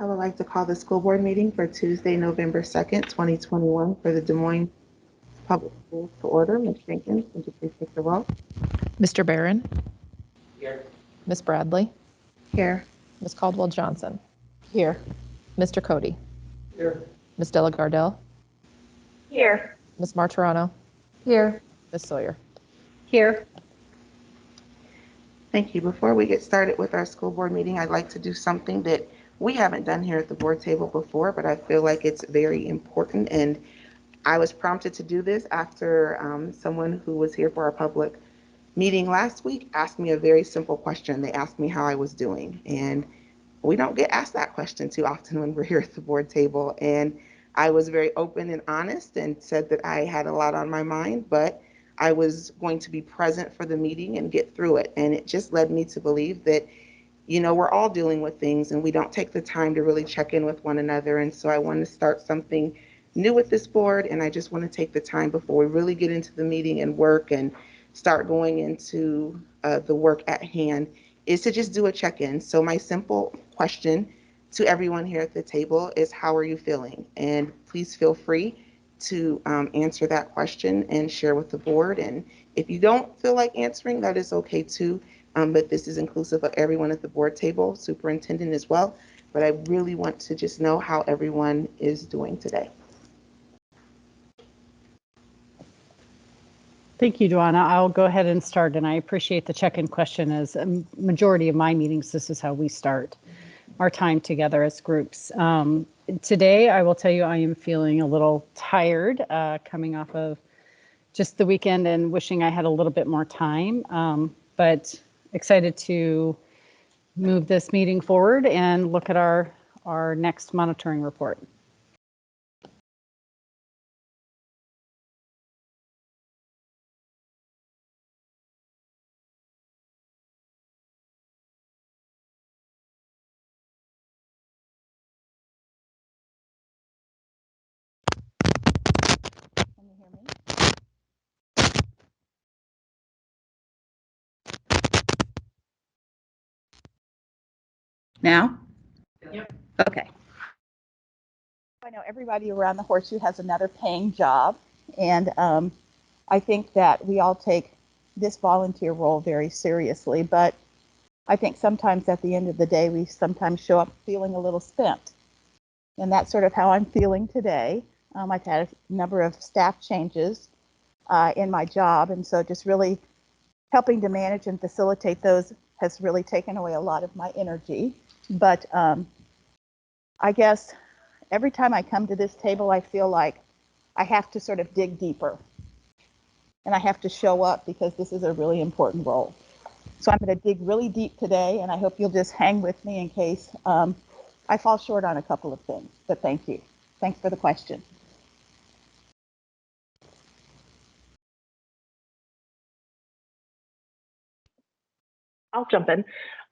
I would like to call the school board meeting for Tuesday, November 2nd, 2021 for the Des Moines Public Schools to order. Ms. Jenkins, would you please take the roll? Mr. Barron? Here. Ms. Bradley? Here. Ms. Caldwell Johnson? Here. Mr. Cody? Here. Ms. Delagardelle? Here. Ms. Martirano? Here. Ms. Sawyer? Here. Thank you. Before we get started with our school board meeting, I'd like to do something that we haven't done here at the board table before, but I feel like it's very important. And I was prompted to do this after someone who was here for our public meeting last week asked me a very simple question. They asked me how I was doing. And we don't get asked that question too often when we're here at the board table. And I was very open and honest and said that I had a lot on my mind, but I was going to be present for the meeting and get through it. And it just led me to believe that, we're all dealing with things and we don't take the time to really check in with one another. And so I want to start something new with this board. And I just want to take the time before we really get into the meeting and work and start going into the work at hand is to just do a check-in. So my simple question to everyone here at the table is, how are you feeling? And please feel free to answer that question and share with the board. And if you don't feel like answering, that is okay too. But this is inclusive of everyone at the board table, superintendent as well. But I really want to just know how everyone is doing today. Thank you, Duana. I'll go ahead and start, and I appreciate the check-in question. As a majority of my meetings, this is how we start our time together as groups. Today, I will tell you I am feeling a little tired coming off of just the weekend and wishing I had a little bit more time, but excited to move this meeting forward and look at our next monitoring report. Can you hear me? Now? Yep. Okay. I know everybody around the horseshoe has another paying job, and I think that we all take this volunteer role very seriously, but I think sometimes at the end of the day, we sometimes show up feeling a little spent. And that's sort of how I'm feeling today. I've had a number of staff changes in my job, and so just really helping to manage and facilitate those has really taken away a lot of my energy. But I guess every time I come to this table, I feel like I have to sort of dig deeper. And I have to show up because this is a really important role. So I'm going to dig really deep today, and I hope you'll just hang with me in case I fall short on a couple of things. But thank you. Thanks for the question. I'll jump in.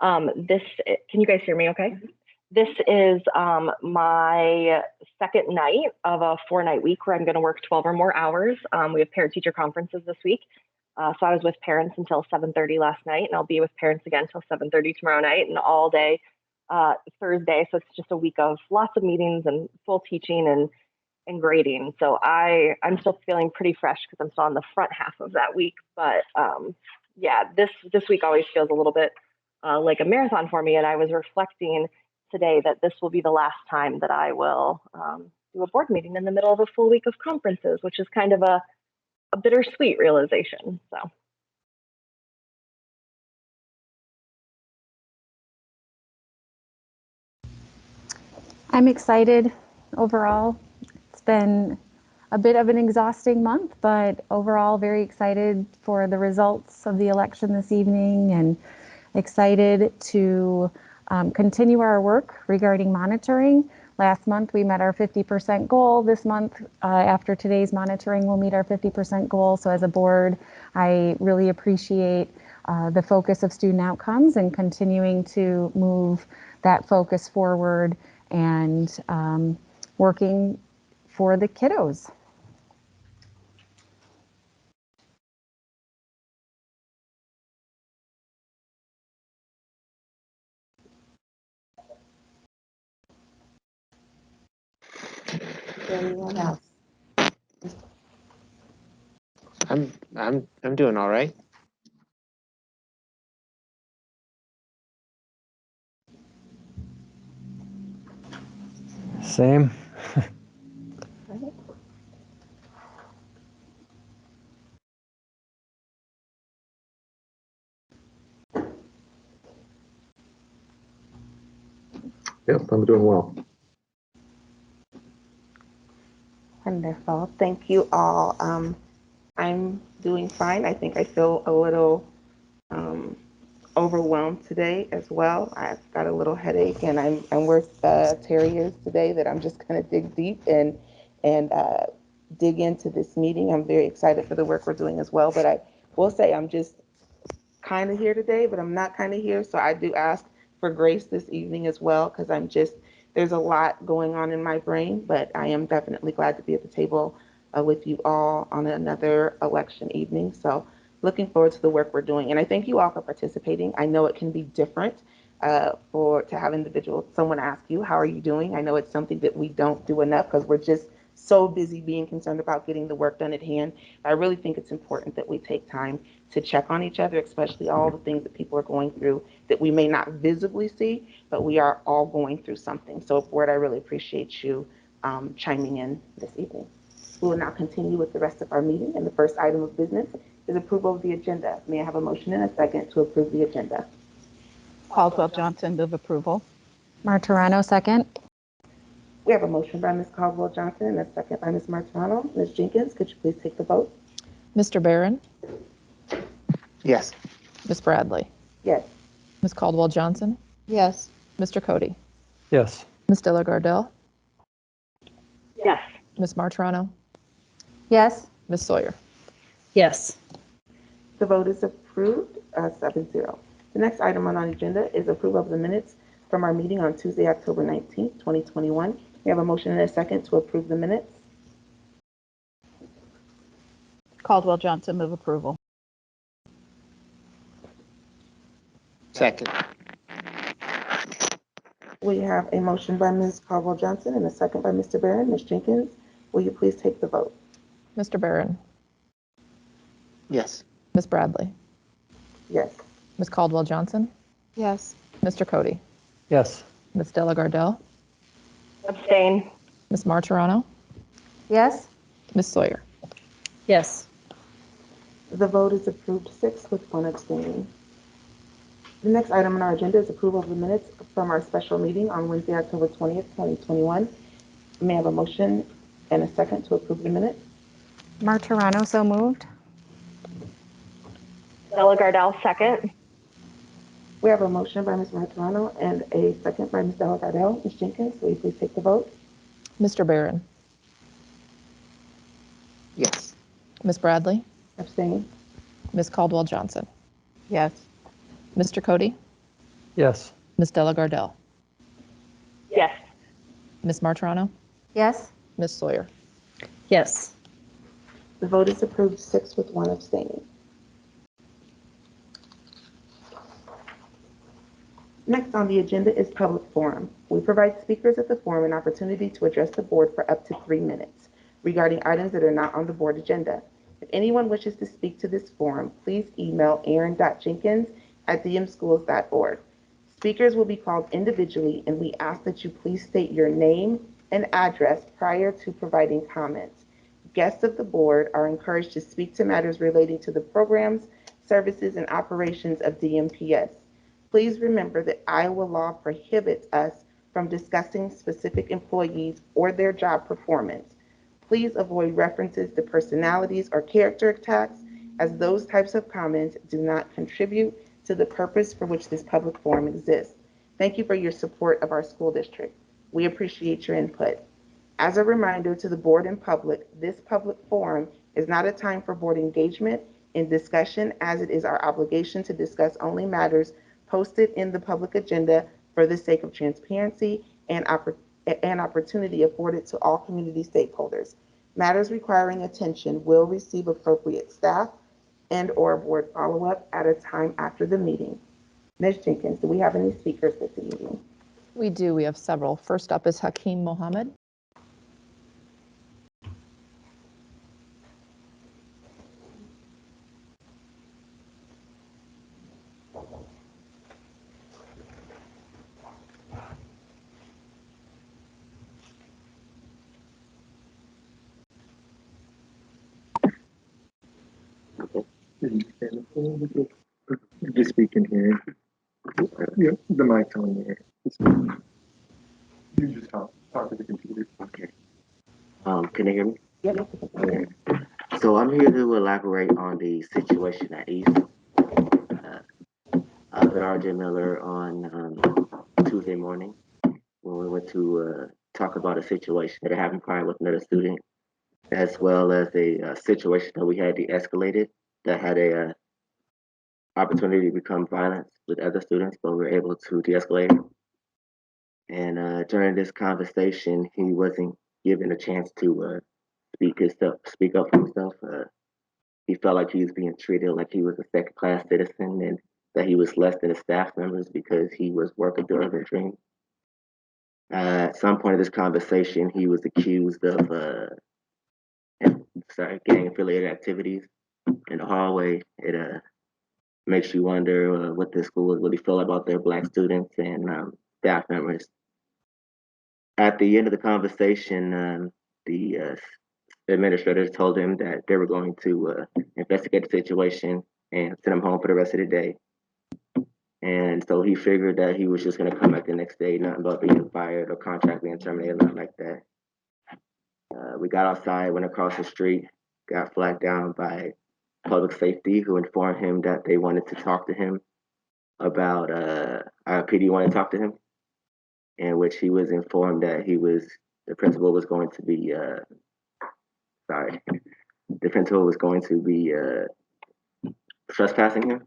Can you guys hear me okay? This is my second night of a 4-night week where I'm going to work 12 or more hours. We have parent-teacher conferences this week. So I was with parents until 7:30 last night, and I'll be with parents again until 7:30 tomorrow night and all day Thursday. So it's just a week of lots of meetings and full teaching and grading. So I'm still feeling pretty fresh because I'm still on the front half of that week. But yeah, this week always feels a little bit like a marathon for me. And I was reflecting today that this will be the last time that I will do a board meeting in the middle of a full week of conferences, which is kind of a bittersweet realization. So. I'm excited overall. It's been a bit of an exhausting month, but overall very excited for the results of the election this evening and excited to continue our work regarding monitoring. Last month we met our 50% goal. This month, after today's monitoring, we'll meet our 50% goal. So as a board, I really appreciate the focus of student outcomes and continuing to move that focus forward and working for the kiddos. Anyone else? I'm doing all right. Same. Yep, I'm doing well. Wonderful. Thank you all. I'm doing fine. I think I feel a little um, overwhelmed today as well. I've got a little headache, and I'm where Terry is today. That I'm just going to dig deep and dig into this meeting. I'm very excited for the work we're doing as well. But I will say I'm just kind of here today, but I'm not kind of here. So I do ask for grace this evening as well, because there's a lot going on in my brain, but I am definitely glad to be at the table with you all on another election evening. So looking forward to the work we're doing. And I thank you all for participating. I know it can be different to have someone ask you, how are you doing? I know it's something that we don't do enough because we're just so busy being concerned about getting the work done at hand. I really think it's important that we take time to check on each other, especially all the things that people are going through that we may not visibly see, but we are all going through something. So, Board, I really appreciate you chiming in this evening. We will now continue with the rest of our meeting, and the first item of business is approval of the agenda. May I have a motion and a second to approve the agenda? Caldwell Johnson, move approval. Martirano, second. We have a motion by Ms. Caldwell Johnson and a second by Ms. Martirano. Ms. Jenkins, could you please take the vote? Mr. Barron, Yes. Ms. Bradley, Yes. Ms. Caldwell Johnson, Yes. Mr. Cody, Yes. Ms. Della Gardell, Yes. Ms. Martirano, Yes. Ms. Sawyer. Yes. The vote is approved, 7-0. The next item on our agenda is approval of the minutes from our meeting on Tuesday, October 19th, 2021. We have a motion and a second to approve the minutes. Caldwell Johnson, move approval. Second. We have a motion by Ms. Caldwell Johnson and a second by Mr. Barron. Ms. Jenkins, will you please take the vote? Mr. Barron, Yes. Ms. Bradley, Yes. Ms. Caldwell Johnson, Yes. Mr. Cody, Yes. Ms. Della Gardell, Abstain. Ms. Martirano, Yes. Ms. Sawyer. Yes. The vote is approved 6 with 1 abstaining. The next item on our agenda is approval of the minutes from our special meeting on Wednesday, October 20th, 2021. May I have a motion and a second to approve the minutes? Martirano, so moved. Della Gardell, second. We have a motion by Ms. Martirano and a second by Ms. Della Gardell. Ms. Jenkins, will you please take the vote? Mr. Barron, Yes. Ms. Bradley, Abstain. Ms. Caldwell Johnson, Yes. Mr. Cody, Yes. Ms. Della Gardell, Yes. Ms. Martirano, Yes. Ms. Sawyer. Yes. The vote is approved 6 with 1 abstaining. Next on the agenda is public forum. We provide speakers at the forum an opportunity to address the board for up to 3 minutes regarding items that are not on the board agenda. If anyone wishes to speak to this forum, please email aaron.jenkins@dmschools.org. Speakers will be called individually, and we ask that you please state your name and address prior to providing comments. Guests of the board are encouraged to speak to matters relating to the programs, services, and operations of DMPS. Please remember that Iowa law prohibits us from discussing specific employees or their job performance. Please avoid references to personalities or character attacks, as those types of comments do not contribute to the purpose for which this public forum exists. Thank you for your support of our school district. We appreciate your input. As a reminder to the board and public, this public forum is not a time for board engagement and discussion, as it is our obligation to discuss only matters posted in the public agenda for the sake of transparency and opportunity afforded to all community stakeholders. Matters requiring attention will receive appropriate staff and/or board follow-up at a time after the meeting. Ms. Jenkins, do we have any speakers this evening? We do. We have several. First up is Hakeem Mohammed. Just speak in here. Yeah, the mic's on there. You just talk to the computer. Okay. Can they hear me? Yep. Okay. So I'm here to elaborate on the situation at East. I was with RJ Miller on Tuesday morning when we went to talk about a situation that happened prior with another student, as well as a situation that we had de-escalated that had a opportunity to become violence with other students, but we were able to de-escalate. And during this conversation, he wasn't given a chance to speak up for himself. He felt like he was being treated like he was a second-class citizen and that he was less than his staff members because he was working through urban dream. At some point of this conversation, he was accused of gang-affiliated activities in the hallway. It makes you wonder what the school really feel about their Black students and staff members. At the end of the conversation, the administrators told him that they were going to investigate the situation and send him home for the rest of the day. And so he figured that he was just going to come back the next day, nothing about being fired or contract being terminated, nothing like that. We got outside, went across the street, got flagged down by public safety, who informed him that they wanted to talk to him about our PD wanted to talk to him, in which he was informed that the principal was going to be trespassing him.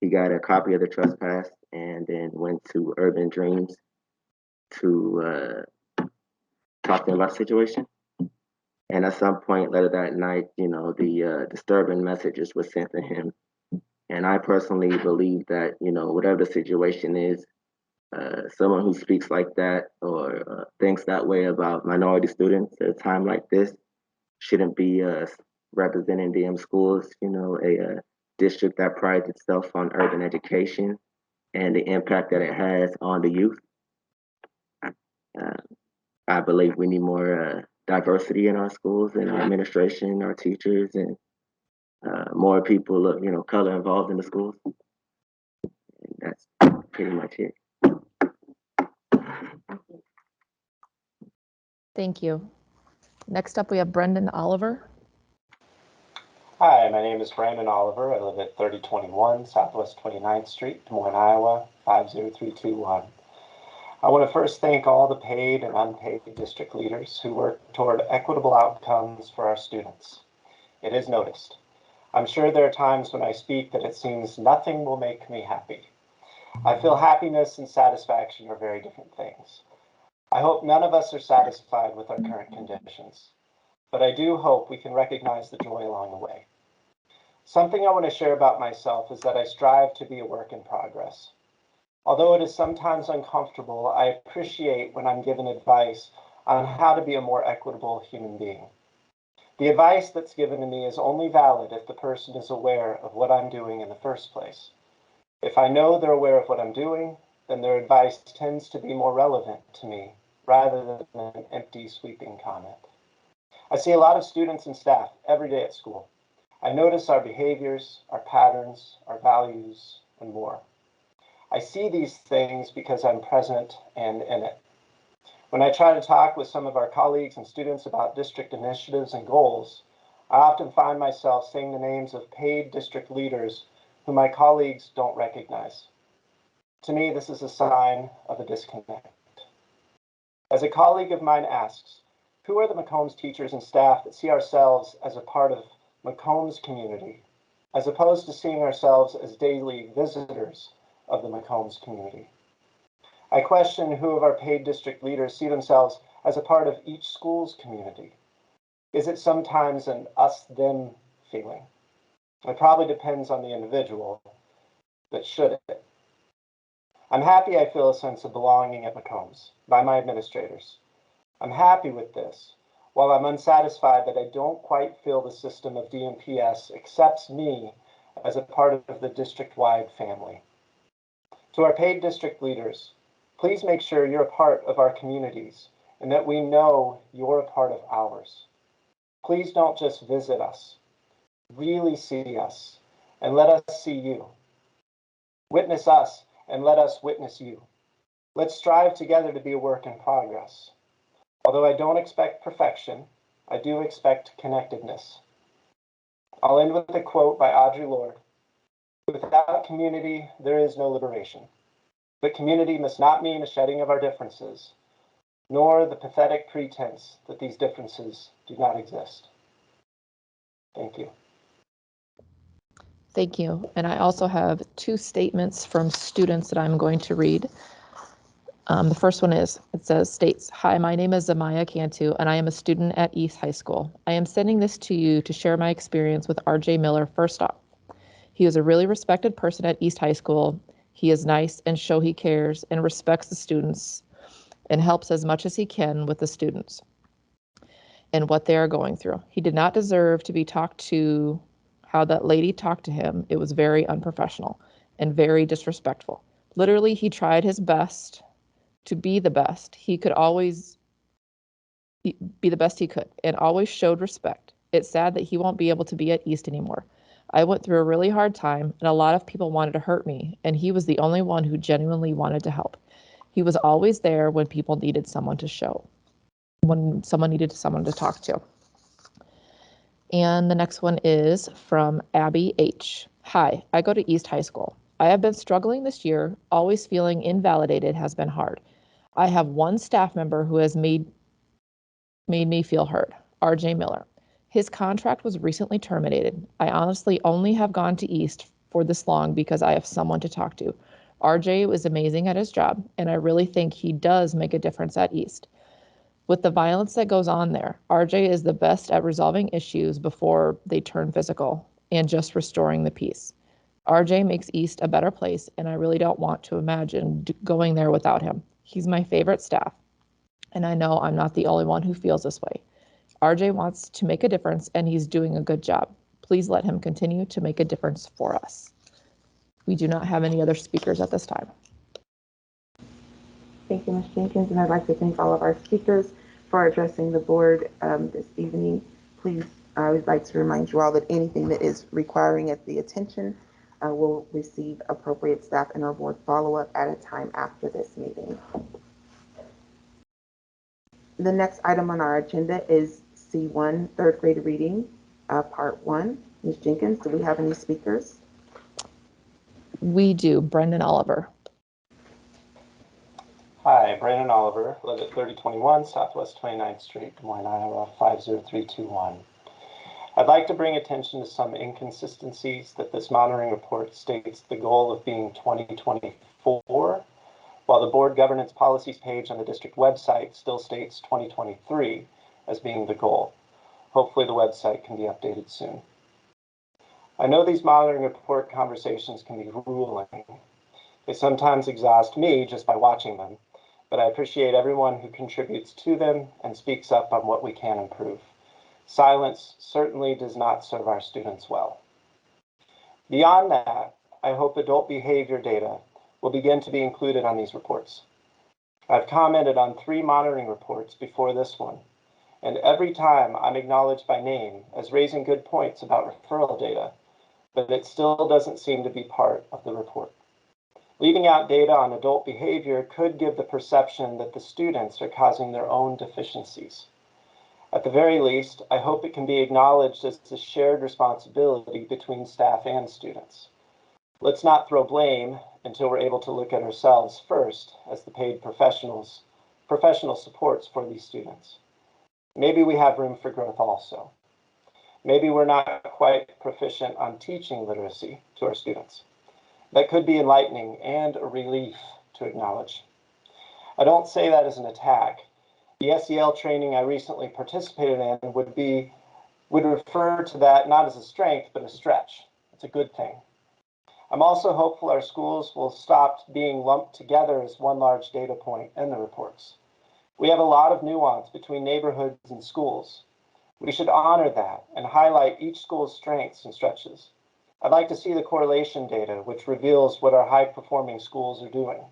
He got a copy of the trespass and then went to Urban Dreams to talk to him about the situation. And at some point later that night, the disturbing messages were sent to him. And I personally believe that, whatever the situation is, someone who speaks like that or thinks that way about minority students at a time like this shouldn't be representing DM schools, a district that prides itself on urban education and the impact that it has on the youth. I believe we need more diversity in our schools and our administration, our teachers, and more people of color involved in the schools. And that's pretty much it. Thank you. Next up, we have Brendan Oliver. Hi, my name is Brandon Oliver. I live at 3021 Southwest 29th Street, Des Moines, Iowa, 50321. I want to first thank all the paid and unpaid district leaders who work toward equitable outcomes for our students. It is noticed. I'm sure there are times when I speak that it seems nothing will make me happy. I feel happiness and satisfaction are very different things. I hope none of us are satisfied with our current conditions, but I do hope we can recognize the joy along the way. Something I want to share about myself is that I strive to be a work in progress. Although it is sometimes uncomfortable, I appreciate when I'm given advice on how to be a more equitable human being. The advice that's given to me is only valid if the person is aware of what I'm doing in the first place. If I know they're aware of what I'm doing, then their advice tends to be more relevant to me rather than an empty, sweeping comment. I see a lot of students and staff every day at school. I notice our behaviors, our patterns, our values, and more. I see these things because I'm present and in it. When I try to talk with some of our colleagues and students about district initiatives and goals, I often find myself saying the names of paid district leaders who my colleagues don't recognize. To me, this is a sign of a disconnect. As a colleague of mine asks, who are the McCombs teachers and staff that see ourselves as a part of McCombs community, as opposed to seeing ourselves as daily visitors of the McCombs community? I question who of our paid district leaders see themselves as a part of each school's community. Is it sometimes an us-them feeling? It probably depends on the individual, but should it? I'm happy I feel a sense of belonging at McCombs by my administrators. I'm happy with this, while I'm unsatisfied that I don't quite feel the system of DMPS accepts me as a part of the district-wide family. To our paid district leaders, please make sure you're a part of our communities and that we know you're a part of ours. Please don't just visit us. Really see us and let us see you. Witness us, and let us witness you. Let's strive together to be a work in progress. Although I don't expect perfection, I do expect connectedness. I'll end with a quote by Audre Lorde. Without community, there is no liberation. But community must not mean a shedding of our differences, nor the pathetic pretense that these differences do not exist. Thank you. Thank you. And I also have two statements from students that I'm going to read. The first one states, "Hi, my name is Zamaya Cantu, and I am a student at East High School. I am sending this to you to share my experience with RJ Miller first off. He is a really respected person at East High School. He is nice and show he cares and respects the students and helps as much as he can with the students and what they are going through. He did not deserve to be talked to how that lady talked to him. It was very unprofessional and very disrespectful. Literally, he tried his best to be the best. He could always be the best he could and always showed respect. It's sad that he won't be able to be at East anymore. I went through a really hard time and a lot of people wanted to hurt me, and he was the only one who genuinely wanted to help. He was always there when people needed someone to show, when someone needed someone to talk to." And the next one is from Abby H. "Hi, I go to East High School. I have been struggling this year. Always feeling invalidated has been hard. I have one staff member who has made me feel heard, RJ Miller. His contract was recently terminated. I honestly only have gone to East for this long because I have someone to talk to. RJ was amazing at his job, and I really think he does make a difference at East. With the violence that goes on there, RJ is the best at resolving issues before they turn physical and just restoring the peace. RJ makes East a better place, and I really don't want to imagine going there without him. He's my favorite staff, and I know I'm not the only one who feels this way. RJ wants to make a difference, and he's doing a good job. Please let him continue to make a difference for us." We do not have any other speakers at this time. Thank you, Ms. Jenkins, and I'd like to thank all of our speakers for addressing the board this evening. Please, I would like to remind you all that anything that is requiring at the attention will receive appropriate staff and our board follow-up at a time after this meeting. The next item on our agenda is C1, third grade reading, part 1. Ms. Jenkins, do we have any speakers? We do. Brendan Oliver. Hi, Brandon Oliver, live at 3021 Southwest 29th Street, Des Moines, Iowa, 50321. I'd like to bring attention to some inconsistencies that this monitoring report states the goal of being 2024, while the board governance policies page on the district website still states 2023 as being the goal. Hopefully the website can be updated soon. I know these monitoring report conversations can be grueling. They sometimes exhaust me just by watching them, but I appreciate everyone who contributes to them and speaks up on what we can improve. Silence certainly does not serve our students well. Beyond that, I hope adult behavior data will begin to be included on these reports. I've commented on 3 monitoring reports before this one, and every time I'm acknowledged by name as raising good points about referral data, but it still doesn't seem to be part of the report. Leaving out data on adult behavior could give the perception that the students are causing their own deficiencies. At the very least, I hope it can be acknowledged as a shared responsibility between staff and students. Let's not throw blame until we're able to look at ourselves first as the paid professional supports for these students. Maybe we have room for growth also. Maybe we're not quite proficient on teaching literacy to our students. That could be enlightening and a relief to acknowledge. I don't say that as an attack. The SEL training I recently participated in would refer to that not as a strength, but a stretch. It's a good thing. I'm also hopeful our schools will stop being lumped together as one large data point in the reports. We have a lot of nuance between neighborhoods and schools. We should honor that and highlight each school's strengths and stretches. I'd like to see the correlation data, which reveals what our high-performing schools are doing,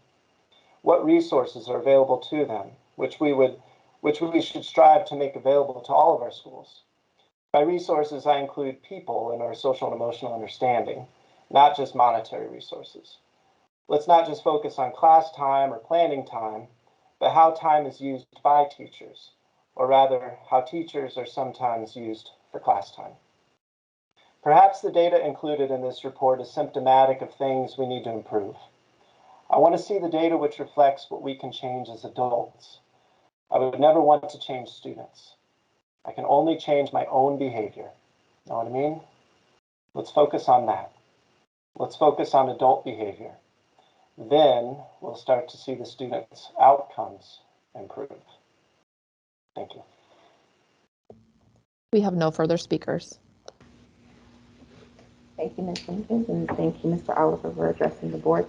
what resources are available to them, which we should strive to make available to all of our schools. By resources, I include people in our social and emotional understanding, not just monetary resources. Let's not just focus on class time or planning time, but how time is used by teachers, or rather, how teachers are sometimes used for class time. Perhaps the data included in this report is symptomatic of things we need to improve. I want to see the data which reflects what we can change as adults. I would never want to change students. I can only change my own behavior. Know what I mean? Let's focus on that. Let's focus on adult behavior. Then we'll start to see the students' outcomes improve. Thank you. We have no further speakers. Thank you, Ms. Jenkins, and thank you, Mr. Oliver, for addressing the board.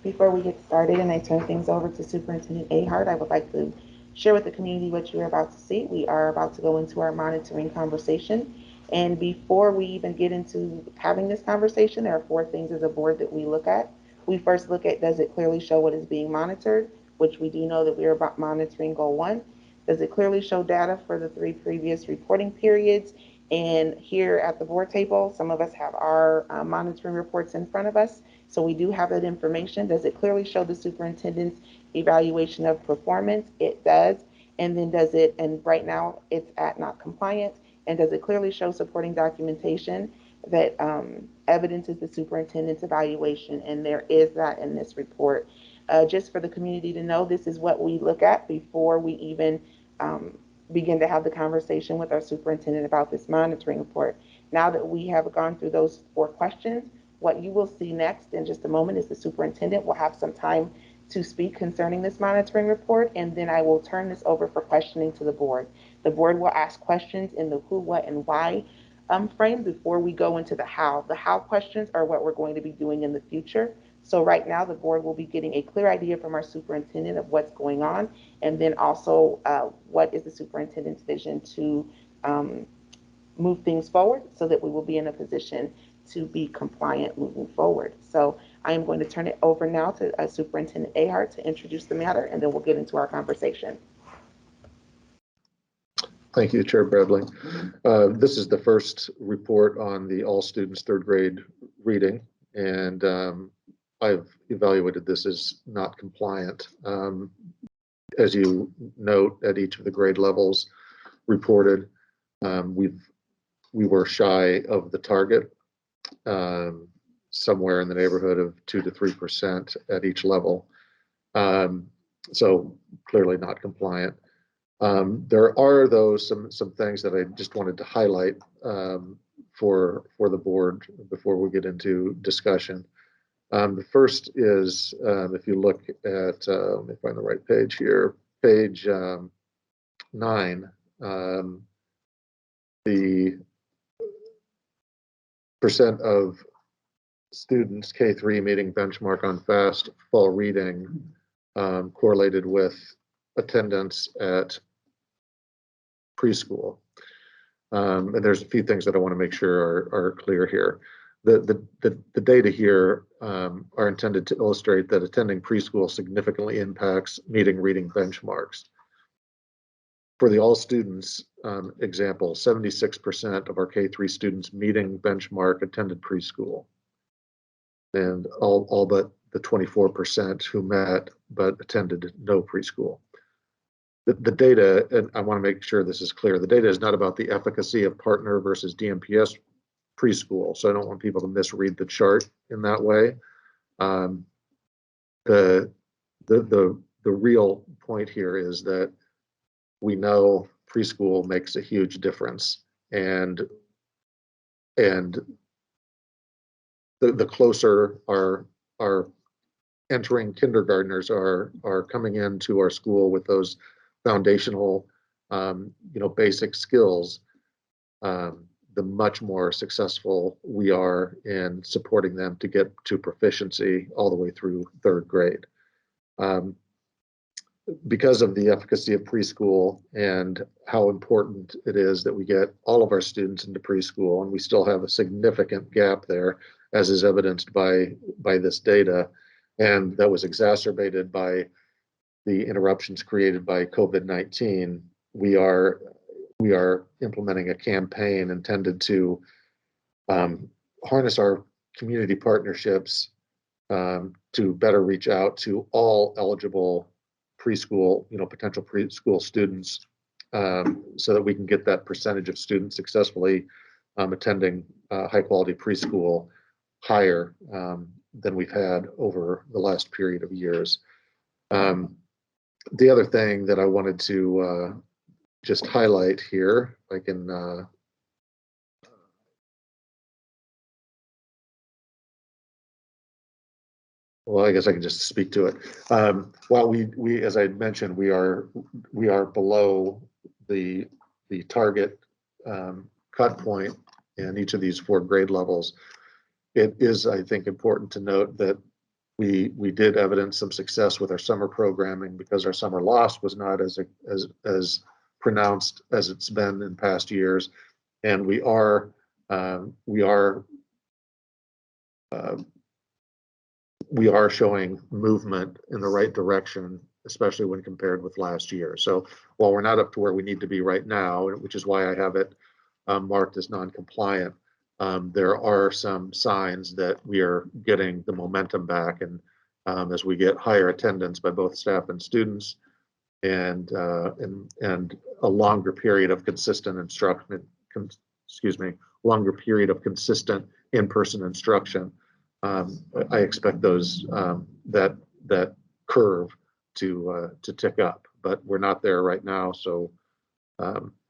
Before we get started and I turn things over to Superintendent Ahart, I would like to share with the community what you're about to see. We are about to go into our monitoring conversation. And before we even get into having this conversation, there are 4 things as a board that we look at. We first look at, does it clearly show what is being monitored, which we do know that we are about monitoring goal 1. Does it clearly show data for the 3 previous reporting periods? And here at the board table, some of us have our monitoring reports in front of us. So we do have that information. Does it clearly show the superintendent's evaluation of performance? It does. And then does it, and right now it's at not compliant. And does it clearly show supporting documentation that evidences the superintendent's evaluation? And there is that in this report. Just for the community to know, this is what we look at before we even begin to have the conversation with our superintendent about this monitoring report. Now that we have gone through those 4 questions, what you will see next in just a moment is the superintendent will have some time to speak concerning this monitoring report, and then I will turn this over for questioning to the board. The board will ask questions in the who, what, and why frame before we go into the how. The how questions are what we're going to be doing in the future. So right now, the board will be getting a clear idea from our superintendent of what's going on, and then also what is the superintendent's vision to move things forward so that we will be in a position to be compliant moving forward. So I am going to turn it over now to Superintendent Ahart to introduce the matter, and then we'll get into our conversation. Thank you, Chair Bradley. This is the first report on the all students 3rd grade reading, and I've evaluated this as not compliant. As you note, at each of the grade levels reported, we were shy of the target, somewhere in the neighborhood of 2 to 3% at each level. So clearly not compliant. There are, though, some things that I just wanted to highlight for the board before we get into discussion. The first is, if you look at, let me find the right page here, page 9, the percent of students K3 meeting benchmark on fast fall reading correlated with attendance at preschool. And there's a few things that I want to make sure are clear here. The data here are intended to illustrate that attending preschool significantly impacts meeting reading benchmarks. For the all students example, 76% of our K3 students meeting benchmark attended preschool, and all but the 24% who met but attended no preschool. The data, and I want to make sure this is clear, the data is not about the efficacy of partner versus DMPS preschool, so I don't want people to misread the chart in that way. The real point here is that we know preschool makes a huge difference, and the closer our entering kindergartners are coming into our school with those foundational basic skills, the much more successful we are in supporting them to get to proficiency all the way through 3rd grade. Because of the efficacy of preschool and how important it is that we get all of our students into preschool, and we still have a significant gap there, as is evidenced by this data, and that was exacerbated by the interruptions created by COVID-19. We are implementing a campaign intended to harness our community partnerships to better reach out to all eligible preschool, potential preschool students, so that we can get that percentage of students successfully attending high quality preschool higher than we've had over the last period of years. The other thing that I wanted to just highlight here, I can well, I guess I can just speak to it. While we, as I mentioned, we are below the target cut point in each of these 4 grade levels. It is, I think, important to note that we did evidence some success with our summer programming because our summer loss was not as pronounced as it's been in past years, and we are showing movement in the right direction, especially when compared with last year. So while we're not up to where we need to be right now, which is why I have it marked as non-compliant, there are some signs that we are getting the momentum back, and as we get higher attendance by both staff and students, and a longer period of consistent instruction, longer period of consistent in-person instruction, I expect those that curve to tick up, but we're not there right now, so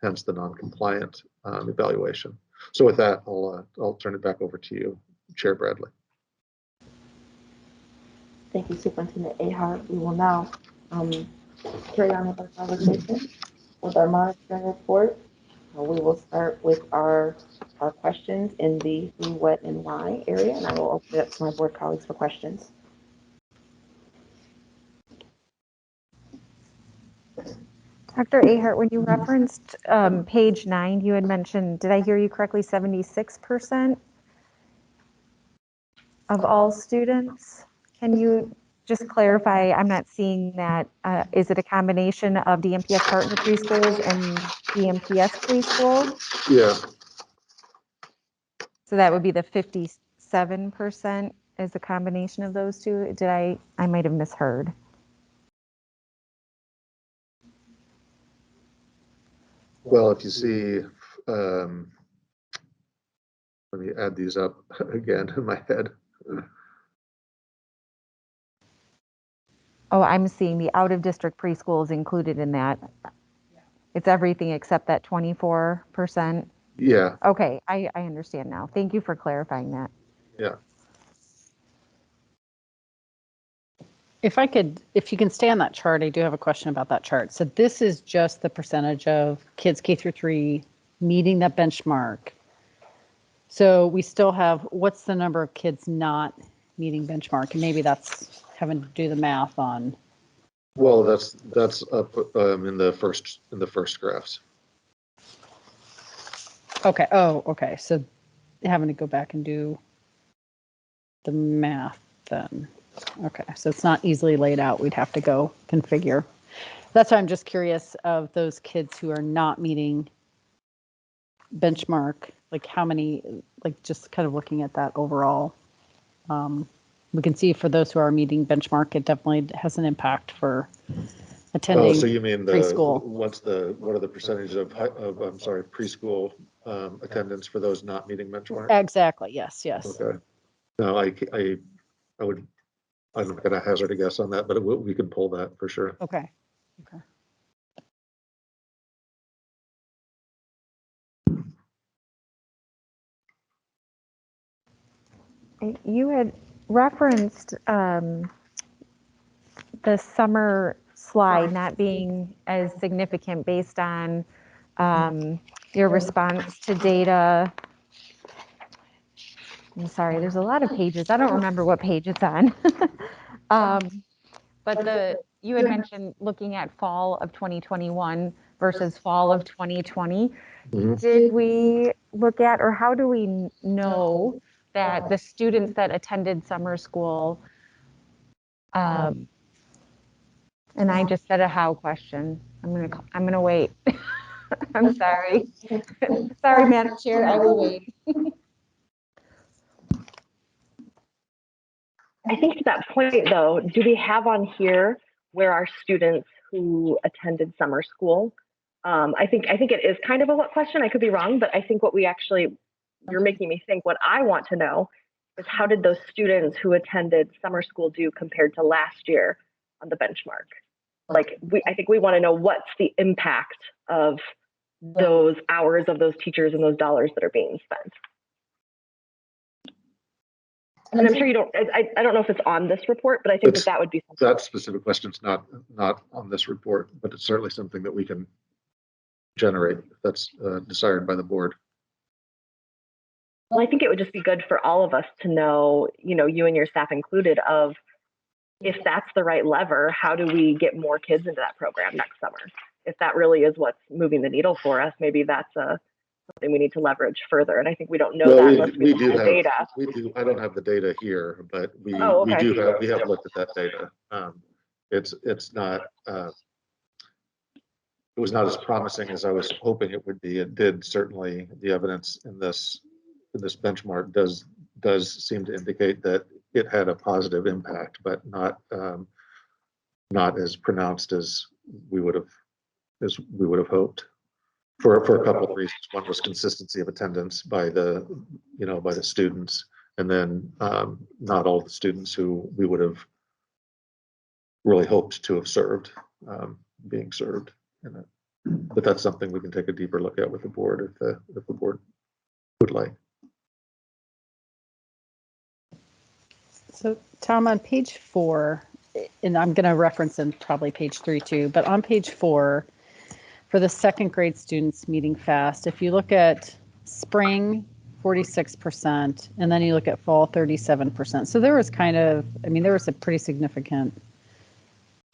hence the non-compliant evaluation. So with that, I'll turn it back over to you, Chair Bradley. Thank you, Superintendent Ahart. We will now carry on with our conversation with our monitoring report. We will start with our questions in the who, what, and why area, and I will open it up to my board colleagues for questions. Dr. Ahart, when you referenced page 9, you had mentioned, did I hear you correctly, 76% of all students? Can you just clarify? I'm not seeing that. Is it a combination of DMPS partner preschools and DMPS preschool? Yeah. So that would be the 57% is a combination of those two? Did I might have misheard. Well, if you see, let me add these up again in my head. Oh, I'm seeing the out-of-district preschools included in that. It's everything except that 24%. Yeah. Okay, I understand now. Thank you for clarifying that. Yeah. If you can stay on that chart, I do have a question about that chart. So this is just the percentage of kids K through 3 meeting that benchmark. So we still have, what's the number of kids not meeting benchmark? And maybe that's having to do the math on. Well, that's up in the first graphs. Okay. Oh, okay. So having to go back and do the math then. Okay, so it's not easily laid out. We'd have to go configure. That's why I'm just curious of those kids who are not meeting benchmark, like how many, like just kind of looking at that overall. We can see for those who are meeting benchmark, it definitely has an impact for attending. Oh, so you mean preschool. What are the percentages of preschool attendance for those not meeting benchmark? Exactly. Yes. Okay. No, I'm not going to hazard a guess on that, but we can pull that for sure. Okay. You had referenced the summer slide not being as significant based on your response to data. I'm sorry, there's a lot of pages. I don't remember what page it's on. But you had mentioned looking at fall of 2021 versus fall of 2020. Mm-hmm. Did we look at, or how do we know that the students that attended summer school, and I just said a how question. I'm gonna wait. I'm sorry. Sorry, Madam Chair, I will wait. I think to that point though, do we have on here where our students who attended summer school? I think it is kind of a what question. I could be wrong, but I think what we actually, you're making me think what I want to know is how did those students who attended summer school do compared to last year on the benchmark? Like I think we want to know what's the impact of those hours of those teachers and those dollars that are being spent. And I'm sure you don't, I don't know if it's on this report, but I think that would be something. That specific question's not on this report, but it's certainly something that we can generate if that's desired by the board. Well, I think it would just be good for all of us to know, you know, you and your staff included, of if that's the right lever, how do we get more kids into that program next summer? If that really is what's moving the needle for us, maybe that's something we need to leverage further. And I think we don't know that unless we have the data. We do. I don't have the data here, but we okay. we have looked at that data. It's not. It was not as promising as I was hoping it would be. It did certainly. The evidence in this benchmark does seem to indicate that it had a positive impact, but not as pronounced as we would have hoped. For a couple of reasons. One was consistency of attendance by the students, and then not all the students who we would have really hoped to have served being served in it. But that's something we can take a deeper look at with the board if the board would like. So Tom, on page 4, and I'm going to reference in probably page 3 too, but on page 4, for the second grade students meeting fast, if you look at spring, 46%, and then you look at fall, 37%. So there was there was a pretty significant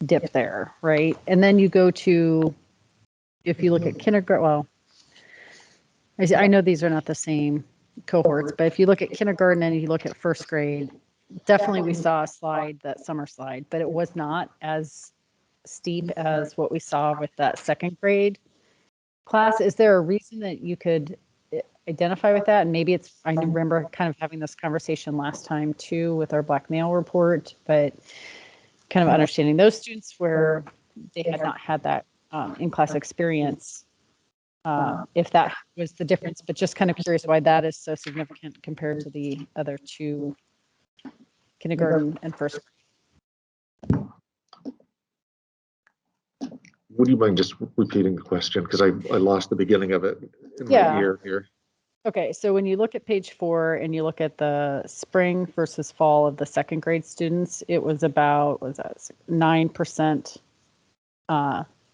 dip there, right? And then you go to, if you look at kindergarten, well, I know these are not the same cohorts, but if you look at kindergarten and you look at first grade, definitely we saw a slide, that summer slide, but it was not as steep as what we saw with that second grade class. Is there a reason that you could identify with that? And maybe I remember kind of having this conversation last time too with our black male report, but kind of understanding those students where they had not had that in-class experience, if that was the difference, but just kind of curious why that is so significant compared to the other two, kindergarten and first grade. Would you mind just repeating the question? Because I lost the beginning of it in my ear here. Okay, so when you look at page 4 and you look at the spring versus fall of the second grade students, it was about 9%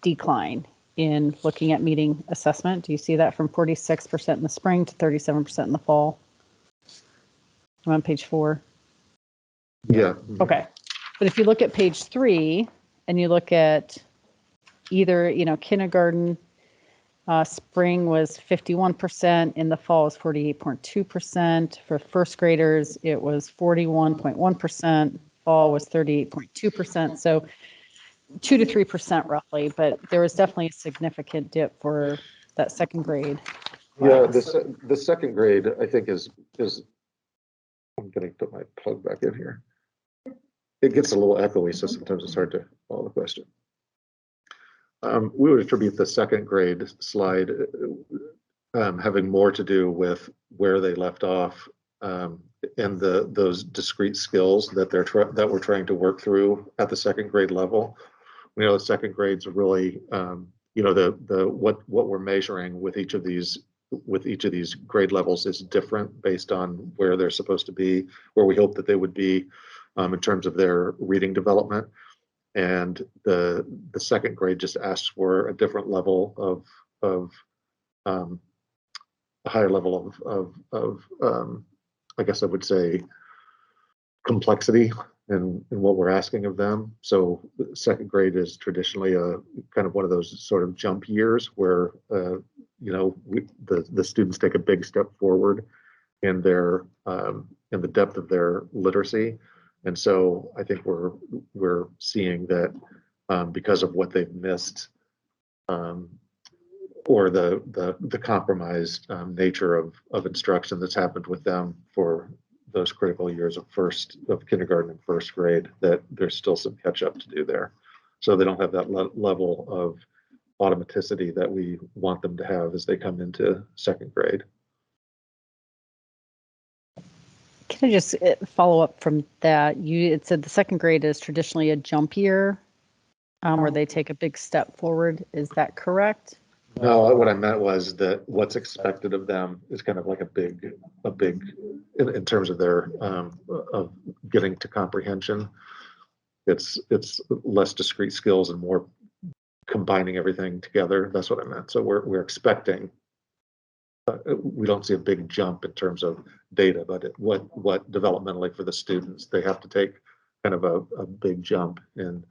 decline in looking at meeting assessment. Do you see that from 46% in the spring to 37% in the fall? I'm on page 4. Yeah. Okay, but if you look at page 3 and you look at either, kindergarten, spring was 51%, in the fall was 48.2%. For first graders, it was 41.1%, fall was 38.2%. So 2 to 3% roughly, but there was definitely a significant dip for that second grade. Yeah, the second grade, I think is I'm going to put my plug back in here. It gets a little echoey, so sometimes it's hard to follow the question. We would attribute the second grade slide having more to do with where they left off and those discrete skills that we're trying to work through at the second grade level. We know the second grades are really, what we're measuring with each of these grade levels is different based on where they're supposed to be, where we hope that they would be in terms of their reading development. And the second grade just asks for a different level of a higher level of I guess I would say complexity in what we're asking of them. So second grade is traditionally a kind of one of those sort of jump years where the students take a big step forward in the depth of their literacy. And so I think we're seeing that because of what they've missed or the compromised nature of instruction that's happened with them for those critical years of kindergarten and first grade, that there's still some catch up to do there. So they don't have that level of automaticity that we want them to have as they come into second grade. Can I just follow up from that? It said the second grade is traditionally a jump year, where they take a big step forward. Is that correct? No, what I meant was that what's expected of them is kind of like a big in terms of their of getting to comprehension. It's less discrete skills and more combining everything together. That's what I meant. So we're expecting. We don't see a big jump in terms of data, but what developmentally for the students, they have to take kind of a big jump in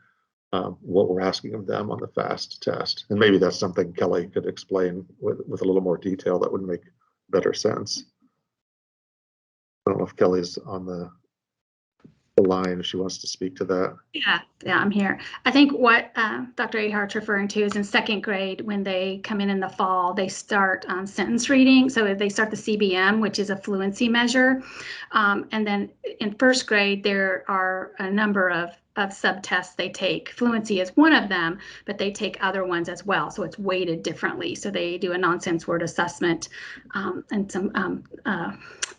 what we're asking of them on the FAST test. And maybe that's something Kelly could explain with a little more detail that would make better sense. I don't know if Kelly's on the line, if she wants to speak to that. Yeah, I'm here. I think what Dr. Ahart's referring to is in second grade, when they come in the fall, they start sentence reading. So they start the CBM, which is a fluency measure. And then in first grade, there are a number of subtests they take. Fluency is one of them, but they take other ones as well. So it's weighted differently. So they do a nonsense word assessment and some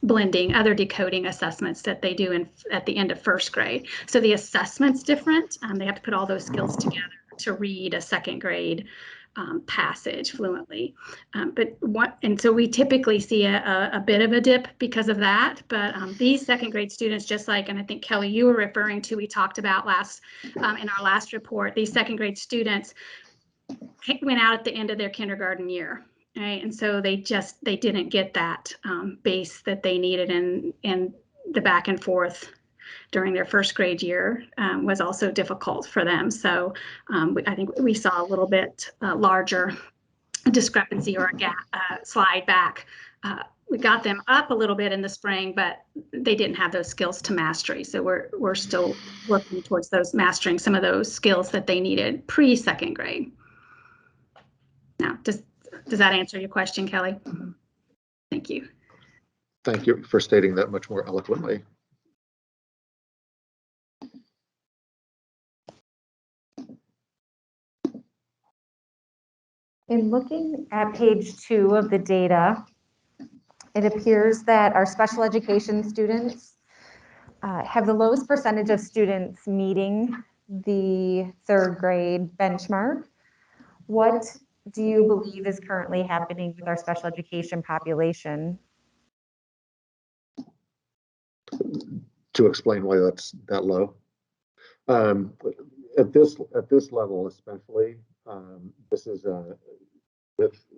blending, other decoding assessments that they do at the end of first grade. So the assessment's different. They have to put all those skills together to read a second grade passage fluently. And so we typically see a bit of a dip because of that. But these second grade students, just like, and I think Kelly, you were referring to, we talked about in our last report, these second grade students went out at the end of their kindergarten year. Right. And so they didn't get that base that they needed, and the back and forth during their first grade year was also difficult for them. So I think we saw a little bit larger discrepancy or a gap, slide back. We got them up a little bit in the spring, but they didn't have those skills to mastery. So we're still working towards mastering some of those skills that they needed pre-second grade. Now, does that answer your question, Kelly? Thank you. Thank you for stating that much more eloquently. In looking at page 2 of the data, it appears that our special education students have the lowest percentage of students meeting the third grade benchmark. What do you believe is currently happening with our special education population? To explain why that's that low. At this level especially, this is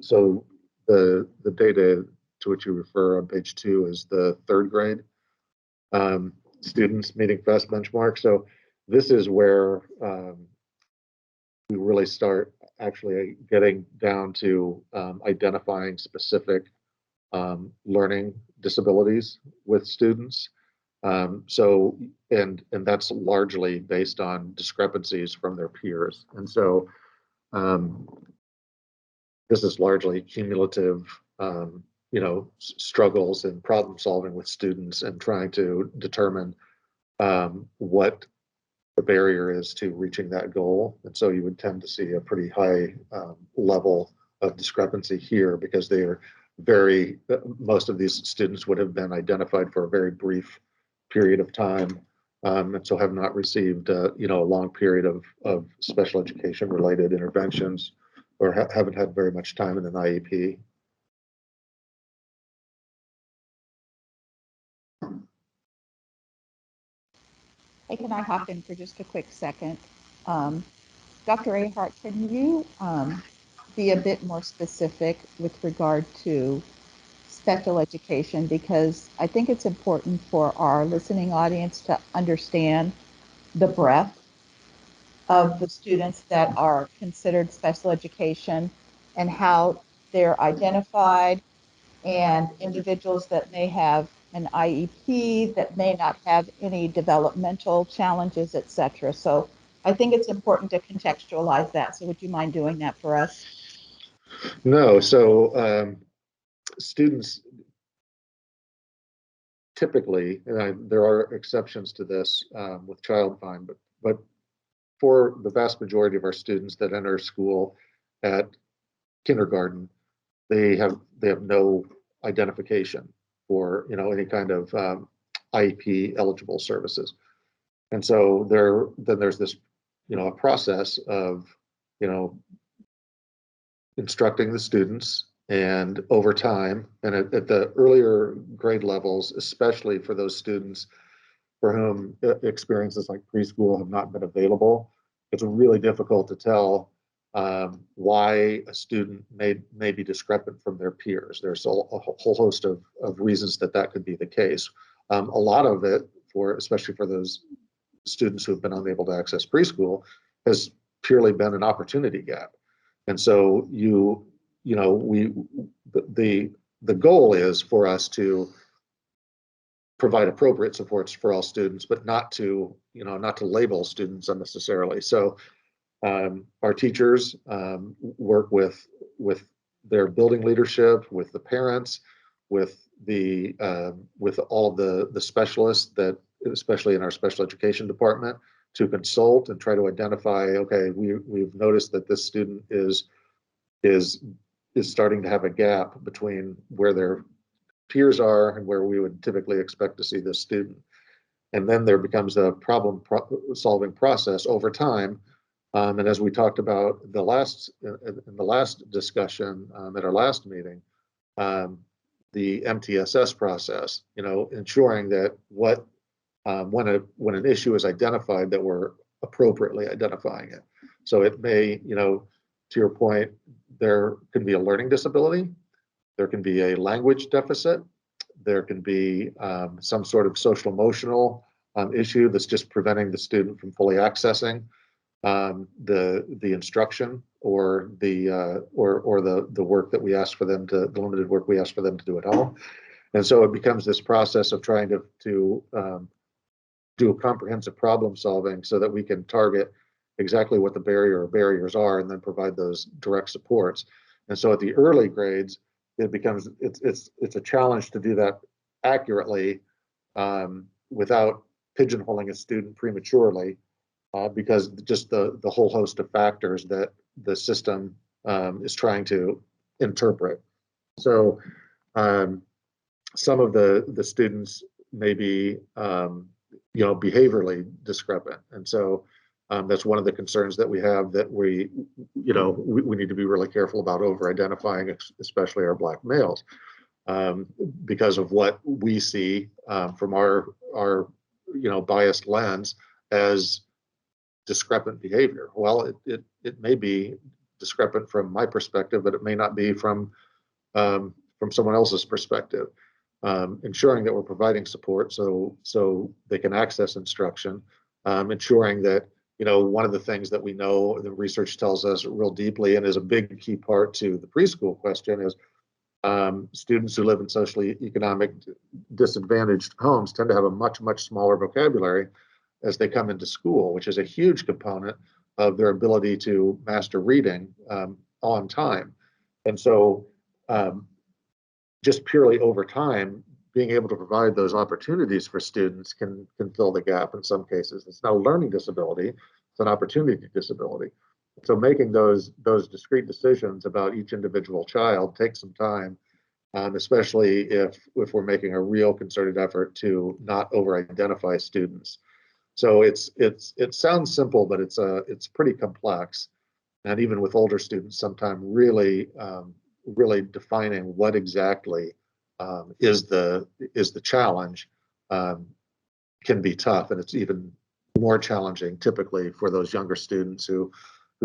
so the data to which you refer on page 2 is the third grade students meeting FAST benchmark. So this is where we really start actually getting down to identifying specific learning disabilities with students. So that's largely based on discrepancies from their peers. And so this is largely cumulative, struggles and problem solving with students and trying to determine what the barrier is to reaching that goal. And so you would tend to see a pretty high level of discrepancy here because they are most of these students would have been identified for a very brief period of time, and so have not received a long period of special education related interventions, or haven't had very much time in an IEP. Hey, can I hop in for just a quick second? Dr. Ahart, can you be a bit more specific with regard to special education? Because I think it's important for our listening audience to understand the breadth of the students that are considered special education and how they're identified, and individuals that may have an IEP that may not have any developmental challenges, et cetera. So I think it's important to contextualize that. So would you mind doing that for us? No, so students typically, and there are exceptions to this with child find, but for the vast majority of our students that enter school at kindergarten, they have no identification for any kind of IEP eligible services, and so there's this a process of instructing the students, and over time, and at the earlier grade levels, especially for those students for whom experiences like preschool have not been available, it's really difficult to tell why a student may be discrepant from their peers. There's a whole host of reasons that could be the case. A lot of it, especially for those students who have been unable to access preschool, has purely been an opportunity gap. And so the goal is for us to provide appropriate supports for all students, but not to label students unnecessarily. So our teachers work with their building leadership, with the parents, with all of the specialists that, especially in our special education department, to consult and try to identify, okay, we've noticed that this student is starting to have a gap between where their peers are and where we would typically expect to see this student. And then there becomes a problem solving process over time. And as we talked about in the last discussion at our last meeting, the MTSS process, ensuring that when an issue is identified, that we're appropriately identifying it. So it may, to your point, there can be a learning disability, there can be a language deficit, there can be some sort of social emotional issue that's just preventing the student from fully accessing the instruction or the work that we ask for them to, the limited work we ask for them to do at home. And so it becomes this process of trying to do a comprehensive problem solving so that we can target exactly what the barrier or barriers are and then provide those direct supports. And so at the early grades, it's a challenge to do that accurately without pigeonholing a student prematurely because just the whole host of factors that the system is trying to interpret. So some of the students may be behaviorally discrepant, and so that's one of the concerns that we have, that we need to be really careful about over identifying, especially our Black males, because of what we see from our biased lens as discrepant behavior. Well, it may be discrepant from my perspective, but it may not be from someone else's perspective. Ensuring that we're providing support so they can access instruction, ensuring that one of the things that we know the research tells us real deeply and is a big key part to the preschool question is students who live in socially economic disadvantaged homes tend to have a much smaller vocabulary as they come into school, which is a huge component of their ability to master reading on time. And so just purely over time, being able to provide those opportunities for students can fill the gap in some cases. It's not a learning disability, it's an opportunity disability. So making those discrete decisions about each individual child takes some time, especially if we're making a real concerted effort to not over-identify students. So it sounds simple, but it's pretty complex. And even with older students, sometimes really defining what exactly is the challenge can be tough, and it's even more challenging typically for those younger students who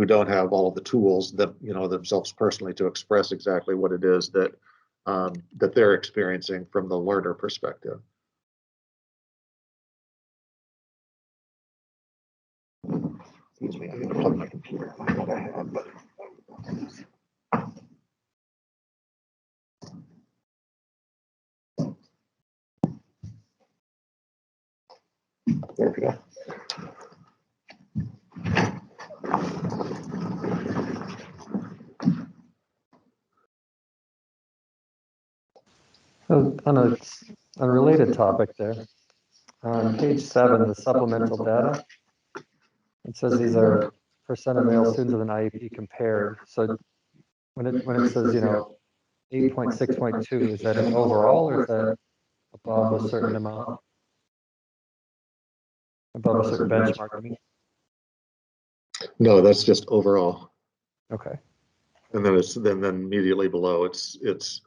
don't have all of the tools that themselves personally to express exactly what it is that they're experiencing from the learner perspective. Excuse me, I'm going to plug my computer. There we go. On a unrelated topic there. On page 7, the supplemental data, it says these are percent of male students with an IEP compared. So when it says, 8.6.2, is that an overall or is that above a certain amount? Above a certain benchmark, I mean? No, that's just overall. Okay. And then then immediately below it's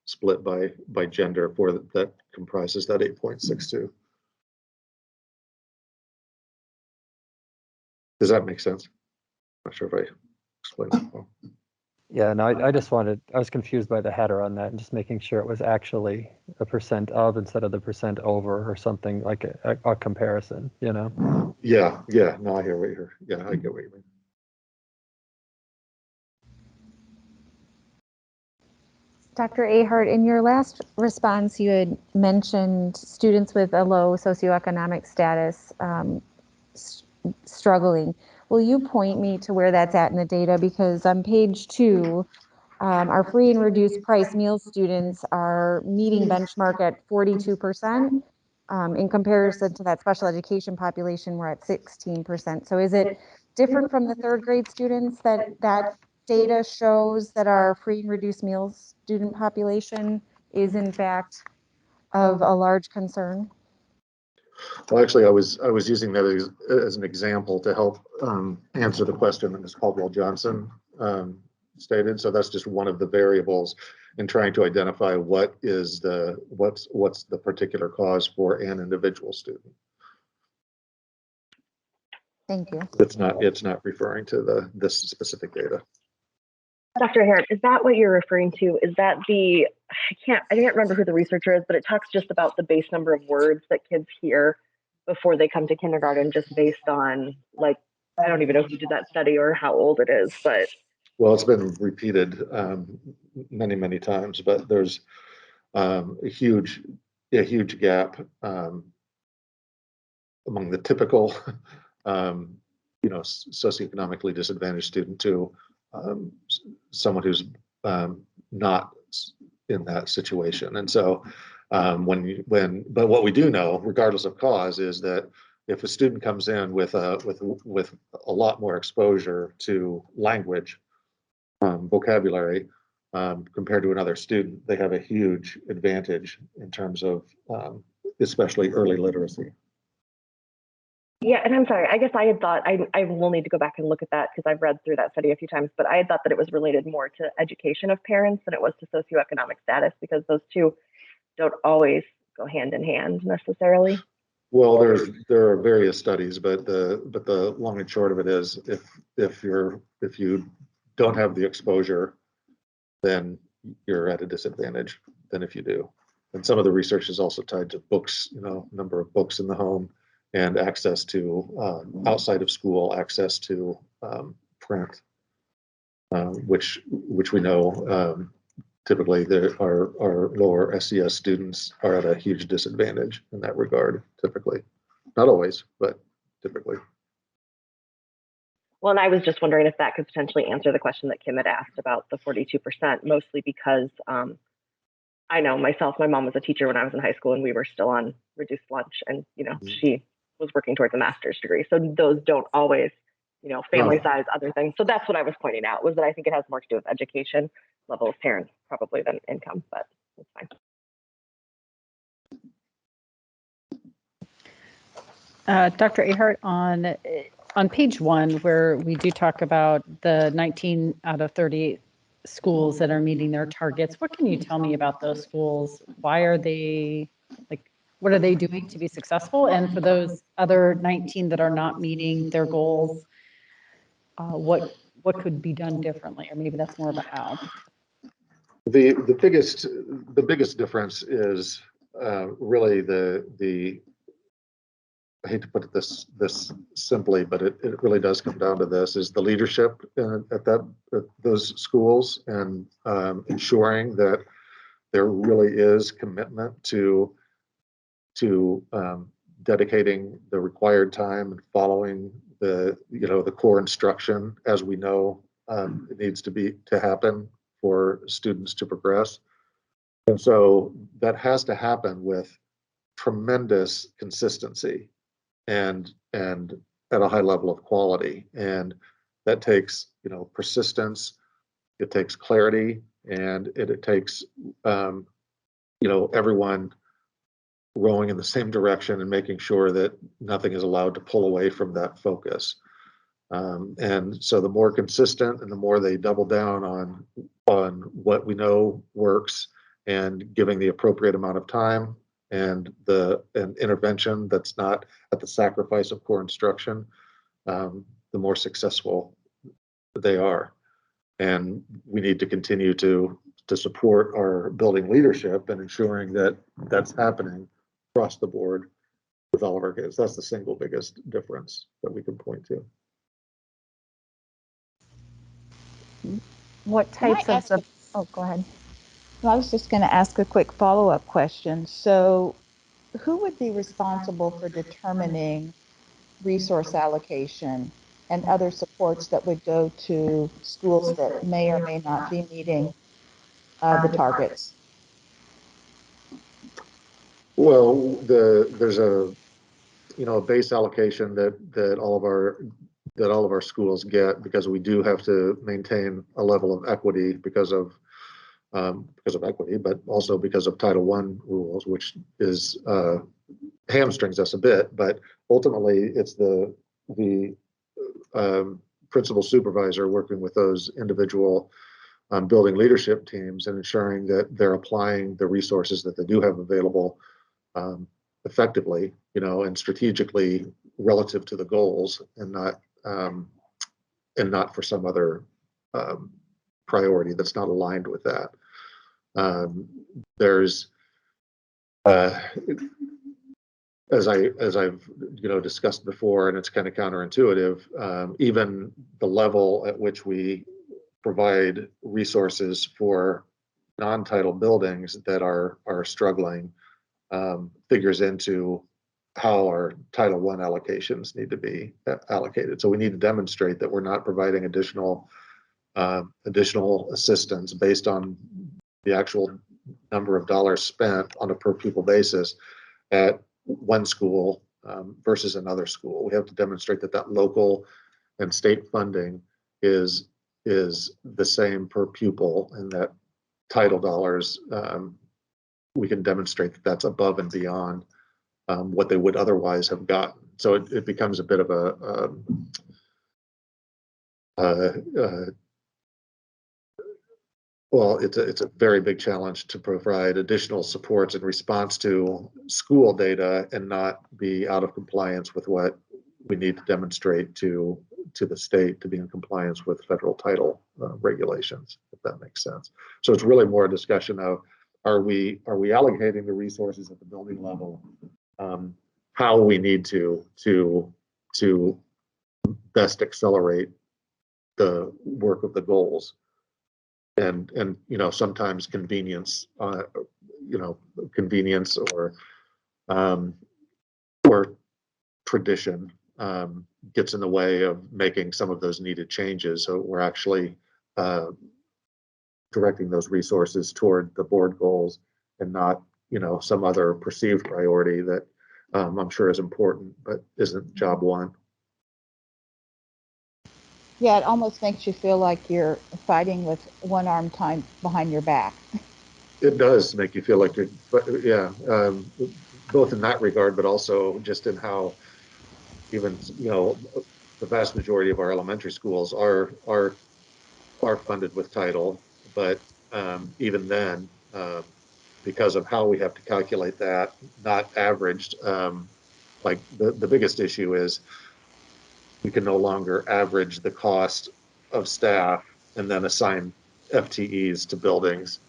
split by gender for that comprises that 8.62. Does that make sense? Not sure if I explained it well. Yeah, no, I was confused by the header on that and just making sure it was actually a percent of instead of the percent over or something like a comparison, Yeah, no, I hear what you're, I get what you mean. Dr. Ahart, in your last response, you had mentioned students with a low socioeconomic status struggling. Will you point me to where that's at in the data? Because on page 2, our free and reduced price meal students are meeting benchmark at 42%. In comparison to that special education population, we're at 16%. So is it different from the 3rd grade students that data shows that our free and reduced meals student population is in fact of a large concern? Well, actually, I was using that as an example to help answer the question that Ms. Caldwell-Johnson stated. So that's just one of the variables in trying to identify what's the particular cause for an individual student. Thank you. It's not referring to this specific data. Dr. Ahart, is that what you're referring to? Is that I can't remember who the researcher is, but it talks just about the base number of words that kids hear before they come to kindergarten, just based on, like, I don't even know who did that study or how old it is, but. Well, it's been repeated many, many times, but there's a huge gap among the typical, socioeconomically disadvantaged student to someone who's not in that situation. And so but what we do know, regardless of cause, is that if a student comes in with a lot more exposure to language, vocabulary, compared to another student, they have a huge advantage in terms of especially early literacy. Yeah, and I'm sorry, I guess I had thought, I will need to go back and look at that because I've read through that study a few times, but I had thought that it was related more to education of parents than it was to socioeconomic status, because those two don't always go hand in hand necessarily. Well, there are various studies, but the long and short of it is if you don't have the exposure, then you're at a disadvantage than if you do. And some of the research is also tied to books, number of books in the home, and access to outside of school access to print, which we know typically our lower SES students are at a huge disadvantage in that regard. Typically, not always, but typically. Well, and I was just wondering if that could potentially answer the question that Kim had asked about the 42%, mostly because I know myself, my mom was a teacher when I was in high school and we were still on reduced lunch, and, she was working towards a master's degree. So those don't always, family size, other things. So that's what I was pointing out, was that I think it has more to do with education level of parents probably than income, but it's fine. Dr. Ahart, on page 1, where we do talk about the 19 out of 38 schools that are meeting their targets, what can you tell me about those schools? Why are they, what are they doing to be successful? And for those other 19 that are not meeting their goals, what could be done differently? Or maybe that's more of a how. The biggest difference is really the I hate to put it this simply, but it really does come down to this: is the leadership at those schools, and ensuring that there really is commitment to dedicating the required time and following the core instruction as we know it needs to happen for students to progress. And so that has to happen with tremendous consistency and at a high level of quality. And that takes, persistence, it takes clarity, and it takes, everyone rowing in the same direction and making sure that nothing is allowed to pull away from that focus. And so the more consistent and the more they double down on what we know works and giving the appropriate amount of time and an intervention that's not at the sacrifice of core instruction, the more successful they are. And we need to continue to support our building leadership and ensuring that that's happening across the board with all of our kids. That's the single biggest difference that we can point to. What types of, oh, go ahead. Well, I was just going to ask a quick follow-up question. So who would be responsible for determining resource allocation and other supports that would go to schools that may or may not be meeting the targets? Well, there's a base allocation that all of our schools get, because we do have to maintain a level of equity because of equity, but also because of Title I rules, which is hamstrings us a bit. But ultimately, it's the principal supervisor working with those individual building leadership teams and ensuring that they're applying the resources that they do have available effectively, and strategically relative to the goals, and not for some other priority that's not aligned with that. There's as I've discussed before, and it's kind of counterintuitive, even the level at which we provide resources for non-title buildings that are struggling figures into how our Title I allocations need to be allocated. So we need to demonstrate that we're not providing additional assistance based on the actual number of dollars spent on a per pupil basis at one school versus another school. We have to demonstrate that local and state funding is the same per pupil, and that title dollars, we can demonstrate that that's above and beyond what they would otherwise have gotten. So it becomes a bit of it's a very big challenge to provide additional supports in response to school data and not be out of compliance with what we need to demonstrate to the state to be in compliance with federal title regulations, if that makes sense. So it's really more a discussion of, are we allocating the resources at the building level, how we need to best accelerate the work of the goals. And sometimes convenience or tradition gets in the way of making some of those needed changes. So we're actually directing those resources toward the board goals and not some other perceived priority that I'm sure is important but isn't job one. Yeah, it almost makes you feel like you're fighting with one arm tied behind your back. It does make you feel like you're, both in that regard, but also just in how even, the vast majority of our elementary schools are funded with title, but even then, because of how we have to calculate that, not averaged, like the biggest issue is we can no longer average the cost of staff and then assign FTEs to buildings.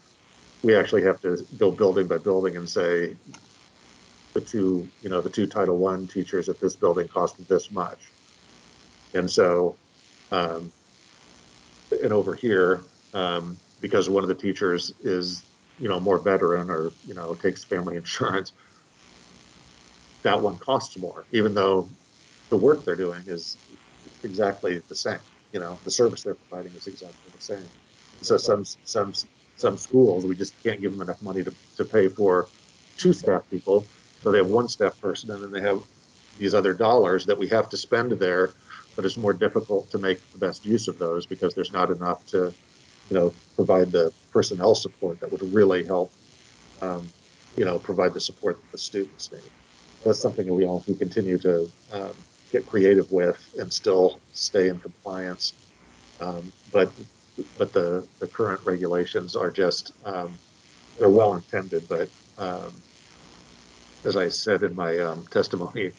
We actually have to go building by building and say the two Title I teachers at this building costed this much. And so, and over here, because one of the teachers is, more veteran or, takes family insurance, that one costs more, even though the work they're doing is exactly the same. The service they're providing is exactly the same. So some some schools, we just can't give them enough money to pay for 2 staff people. So they have 1 staff person, and then they have these other dollars that we have to spend there, but it's more difficult to make the best use of those because there's not enough to, provide the personnel support that would really help, provide the support that the students need. That's something that we continue to get creative with and still stay in compliance. But the current regulations are just, they're well intended, but as I said in my testimony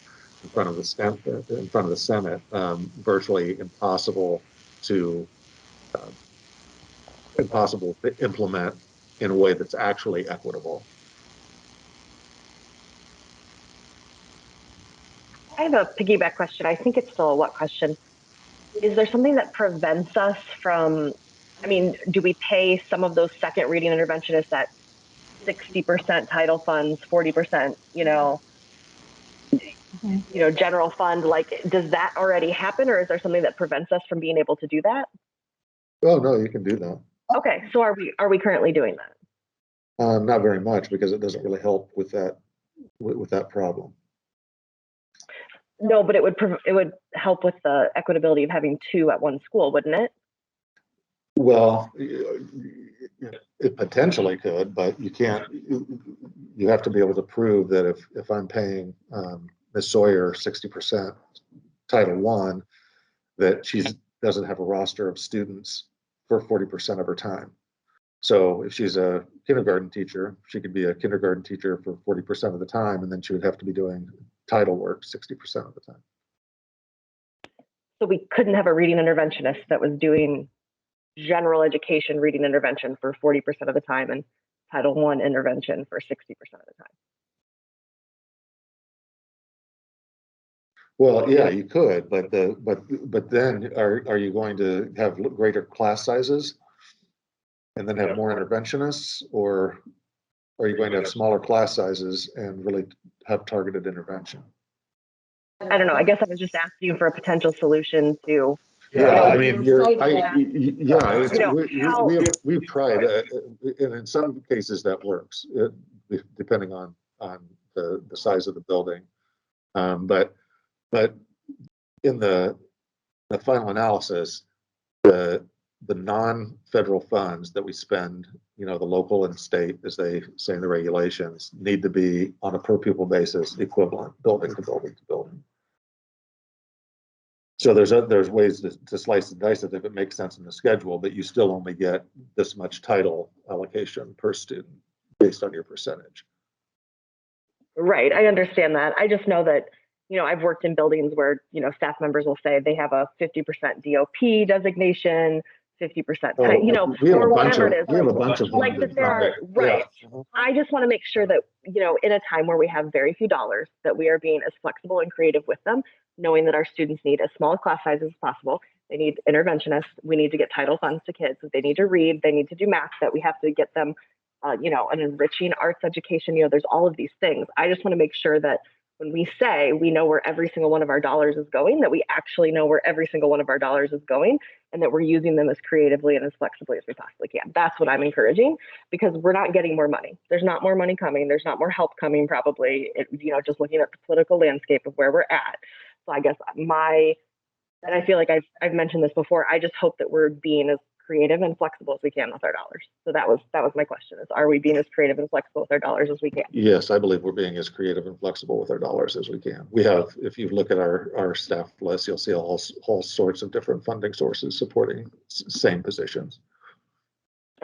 in front of the Senate, virtually impossible to implement in a way that's actually equitable. I have a piggyback question. I think it's still a what question. Is there something that prevents us from, do we pay some of those second reading interventionists at 60% title funds, 40%, general fund? Like, does that already happen, or is there something that prevents us from being able to do that? Oh, no, you can do that. Okay, so are we currently doing that? Not very much, because it doesn't really help with that problem. No, but it would help with the equitability of having 2 at one school, wouldn't it? Well, it potentially could, but you can't. You have to be able to prove that if I'm paying Ms. Sawyer 60% Title I, that she doesn't have a roster of students for 40% of her time. So if she's a kindergarten teacher, she could be a kindergarten teacher for 40% of the time, and then she would have to be doing title work 60% of the time. So we couldn't have a reading interventionist that was doing general education reading intervention for 40% of the time and Title I intervention for 60% of the time. Well, yeah, you could, but then are you going to have greater class sizes and then have more interventionists, or are you going to have smaller class sizes and really have targeted intervention? I don't know. I guess I was just asking you for a potential solution to. Yeah, we've tried, and in some cases that works, depending on the size of the building. But in the final analysis, the non-federal funds that we spend, the local and state, as they say in the regulations, need to be on a per pupil basis equivalent, building to building to building. So there's ways to slice and dice it if it makes sense in the schedule, but you still only get this much title allocation per student based on your percentage. Right, I understand that. I just know that, I've worked in buildings where, staff members will say they have a 50% DOP designation, 50%, or whatever it is. We have a bunch of like that there are, right. Yeah. I just want to make sure that, in a time where we have very few dollars, that we are being as flexible and creative with them, knowing that our students need as small class sizes as possible. They need interventionists. We need to get title funds to kids. They need to read. They need to do math. That we have to get them, an enriching arts education. There's all of these things. I just want to make sure that when we say we know where every single one of our dollars is going, that we actually know where every single one of our dollars is going, and that we're using them as creatively and as flexibly as we possibly can. That's what I'm encouraging, because we're not getting more money. There's not more money coming. There's not more help coming, probably, just looking at the political landscape of where we're at. So I guess and I feel like I've mentioned this before, I just hope that we're being as creative and flexible as we can with our dollars. So that was my question, is are we being as creative and flexible with our dollars as we can? Yes, I believe we're being as creative and flexible with our dollars as we can. We have, if you look at our staff list, you'll see all sorts of different funding sources supporting same positions.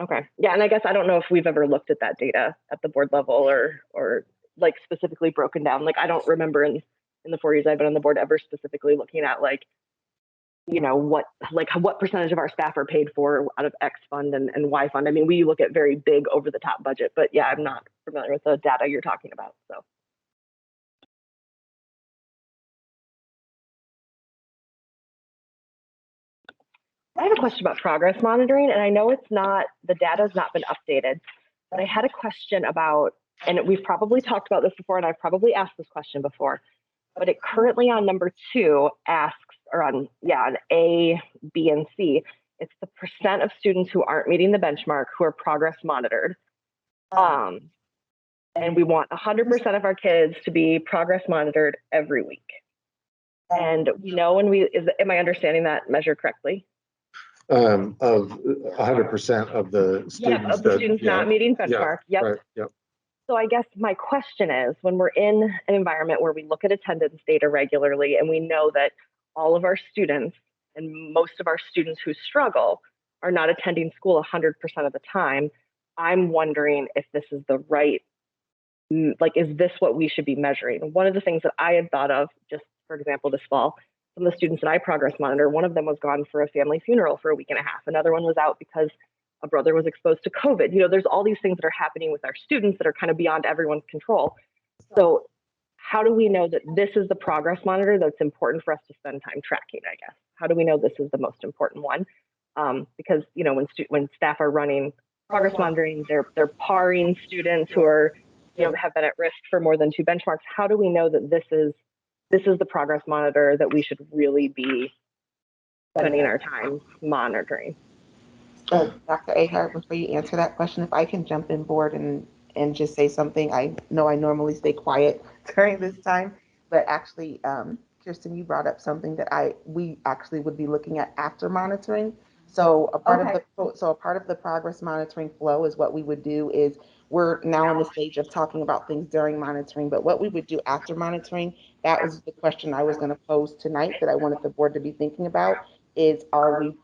Okay. Yeah, and I guess I don't know if we've ever looked at that data at the board level or like specifically broken down. Like, I don't remember in the 4 years I've been on the board ever specifically looking at what percentage of our staff are paid for out of X fund and Y fund. We look at very big over the top budget, but yeah, I'm not familiar with the data you're talking about. So. I have a question about progress monitoring, and I know the data has not been updated, but I had a question about, and we've probably talked about this before, and I've probably asked this question before, but it currently on number 2 asks, or on A, B, and C, It's the percent of students who aren't meeting the benchmark who are progress monitored. And we want 100% of our kids to be progress monitored every week. And we know when am I understanding that measure correctly? Of 100% of the students. Yep, of the students not meeting benchmark. Yep. Right, yep. So I guess my question is, when we're in an environment where we look at attendance data regularly and we know that all of our students and most of our students who struggle are not attending school 100% of the time, I'm wondering if this is the right, like, is this what we should be measuring? One of the things that I had thought of, just for example, this fall, some of the students that I progress monitor, one of them was gone for a family funeral for a week and a half. Another one was out because a brother was exposed to COVID. You know, there's all these things that are happening with our students that are kind of beyond everyone's control. So how do we know that this is the progress monitor that's important for us to spend time tracking, I guess? How do we know this is the most important one? Because, you know, when staff are running progress monitoring, they're parring students who are, you know, have been at risk for more than 2 benchmarks. How do we know that this is the progress monitor that we should really be spending our time monitoring? Dr. Ahart, before you answer that question, if I can jump in board and just say something. I know I normally stay quiet during this time, but actually, Kirsten, you brought up something that we actually would be looking at after monitoring. So a part of the progress monitoring flow is what we would do is we're now in the stage of talking about things during monitoring, but what we would do after monitoring, that was the question I was going to pose tonight that I wanted the board to be thinking about is, are we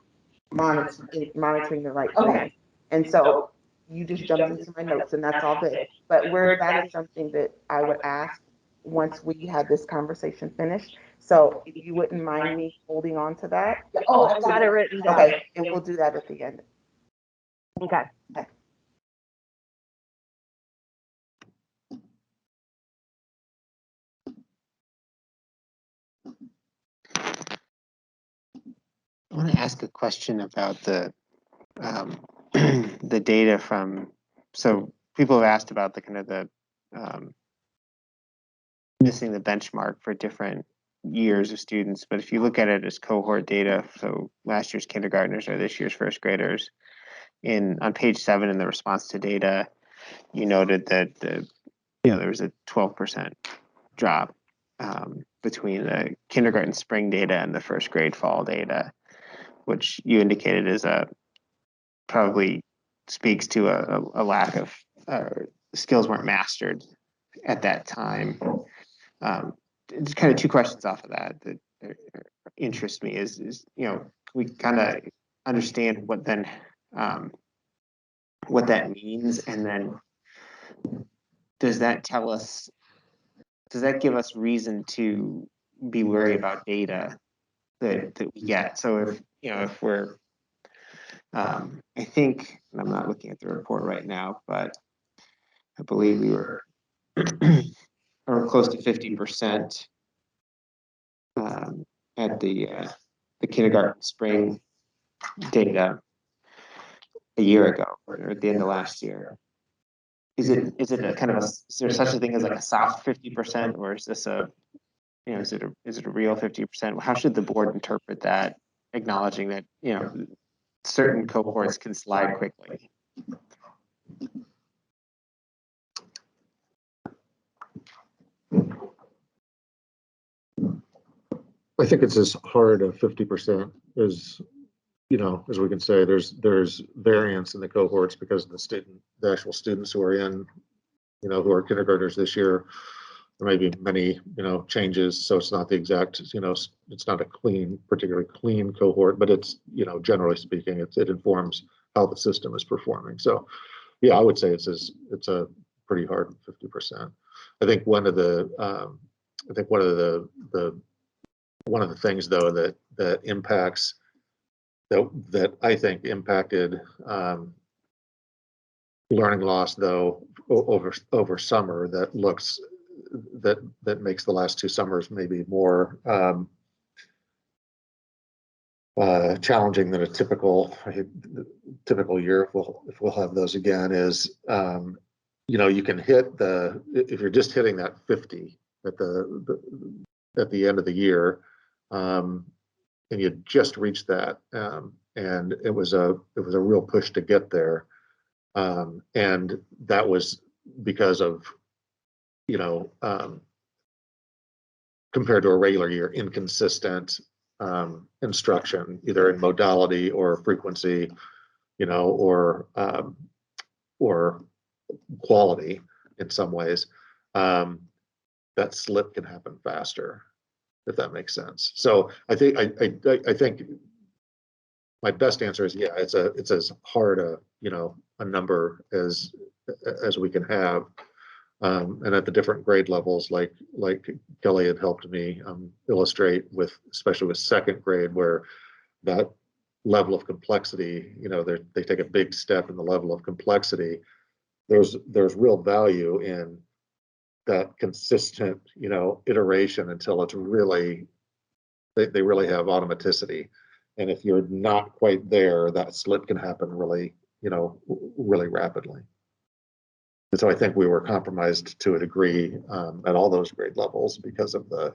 monitoring the right things? And so you just jumped into my notes and that's all good. But that is something that I would ask once we had this conversation finished. So if you wouldn't mind me holding on to that. Oh, I've got it written down. Okay, and we'll do that at the end. Okay. I want to ask a question about the the data from, so people have asked about the kind of the missing the benchmark for different years of students, but if you look at it as cohort data, so last year's kindergartners or this year's first graders, on page 7 in the response to data, you noted that there was a 12% drop between the kindergarten spring data and the first grade fall data, which you indicated is probably speaks to a lack of skills weren't mastered at that time. Just kind of 2 questions off of that interest me is we kind of understand what then what that means, and then does that give us reason to be worried about data that we get? So if we're I think, and I'm not looking at the report right now, but I believe we were or close to 50% at the kindergarten spring data a year ago or at the end of last year. Is it a kind of is there such a thing as like a soft 50%, or is this is it a real 50%? How should the board interpret that, acknowledging that certain cohorts can slide quickly? I think it's as hard a 50% as as we can say. There's variance in the cohorts because of the actual students who are in, who are kindergartners this year. There may be many, changes, so it's not the exact, it's not a particularly clean cohort, but it's, generally speaking, it informs how the system is performing. So, yeah, I would say it's a pretty hard 50%. I think one of the things though that impacts that I think impacted learning loss though over summer that makes the last 2 summers maybe more challenging than a typical year. If we'll have those again, is you can hit if you're just hitting that 50 at the end of the year, and you just reach that, and it was a real push to get there. And that was because of, compared to a regular year, inconsistent instruction, either in modality or frequency, or quality in some ways. That slip can happen faster, if that makes sense. So I think my best answer is, yeah, it's as hard a number as we can have. And at the different grade levels, like Kelly had helped me illustrate with, especially with second grade, where that level of complexity, they take a big step in the level of complexity. There's real value in that consistent, iteration until it's really, they really have automaticity. And if you're not quite there, that slip can happen really, really rapidly. And so I think we were compromised to a degree at all those grade levels because of the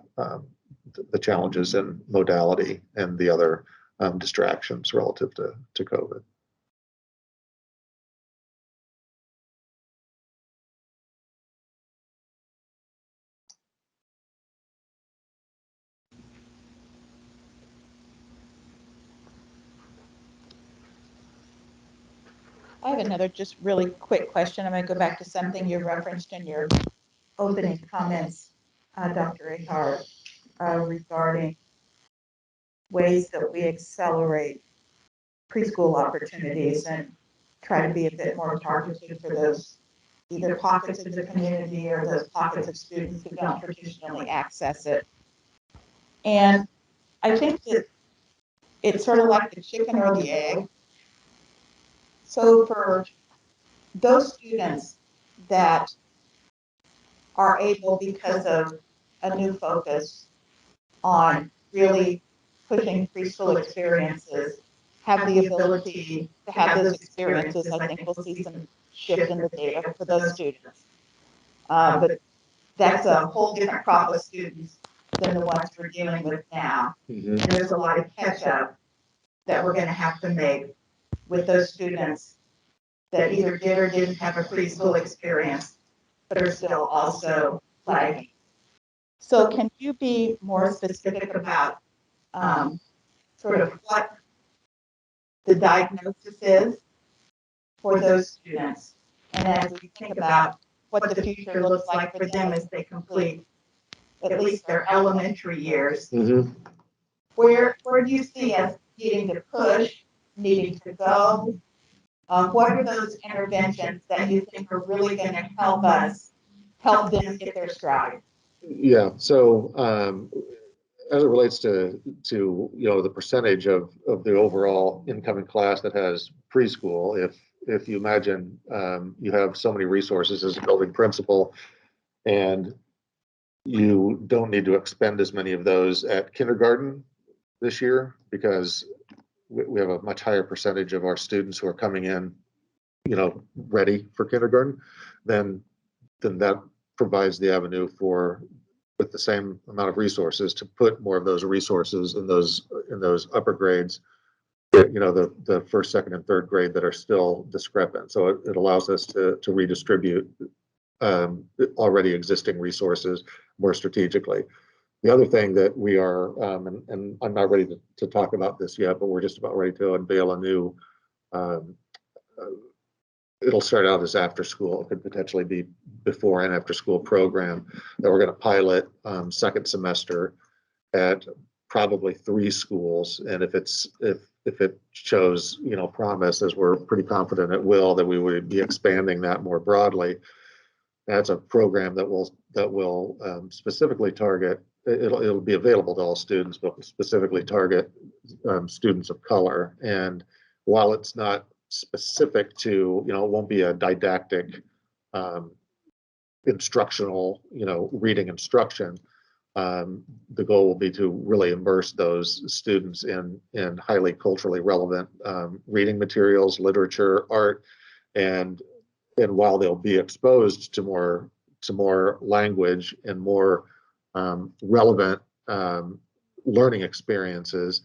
challenges in modality and the other distractions relative to COVID. I have another just really quick question. I'm going to go back to something you referenced in your opening comments, Dr. Ahart, regarding ways that we accelerate preschool opportunities and try to be a bit more targeted for those either pockets of the community or those pockets of students who don't traditionally access it. And I think that it's sort of like the chicken or the egg. So for those students that are able, because of a new focus on really pushing preschool experiences, have the ability to have those experiences, I think we'll see some shift in the data for those students. But that's a whole different crop of students than the ones we're dealing with now. And there's a lot of catch up that we're going to have to make with those students that either did or didn't have a preschool experience, but are still also lagging. So can you be more specific about sort of what the diagnosis is for those students? And as we think about what the future looks like for them as they complete at least their elementary years, where do you see us needing to push, needing to go? What are those interventions that you think are really going to help them get their stride? Yeah. So as it relates to the percentage of the overall incoming class that has preschool, if you imagine you have so many resources as a building principal, and you don't need to expend as many of those at kindergarten this year, because we have a much higher percentage of our students who are coming in, ready for kindergarten, then that provides the avenue for, with the same amount of resources, to put more of those resources in those upper grades, the first, second, and third grade that are still discrepant. So it allows us to redistribute already existing resources more strategically. The other thing that we are, and I'm not ready to talk about this yet, but we're just about ready to unveil a new, it'll start out as after school. It could potentially be before and after school program that we're going to pilot second semester at probably 3 schools. And if it shows, promise, as we're pretty confident it will, that we would be expanding that more broadly. That's a program that will specifically target, it'll be available to all students, but specifically target students of color. And while it's not specific to, it won't be a didactic instructional, reading instruction. The goal will be to really immerse those students in highly culturally relevant reading materials, literature, art, and while they'll be exposed to more language and more relevant learning experiences,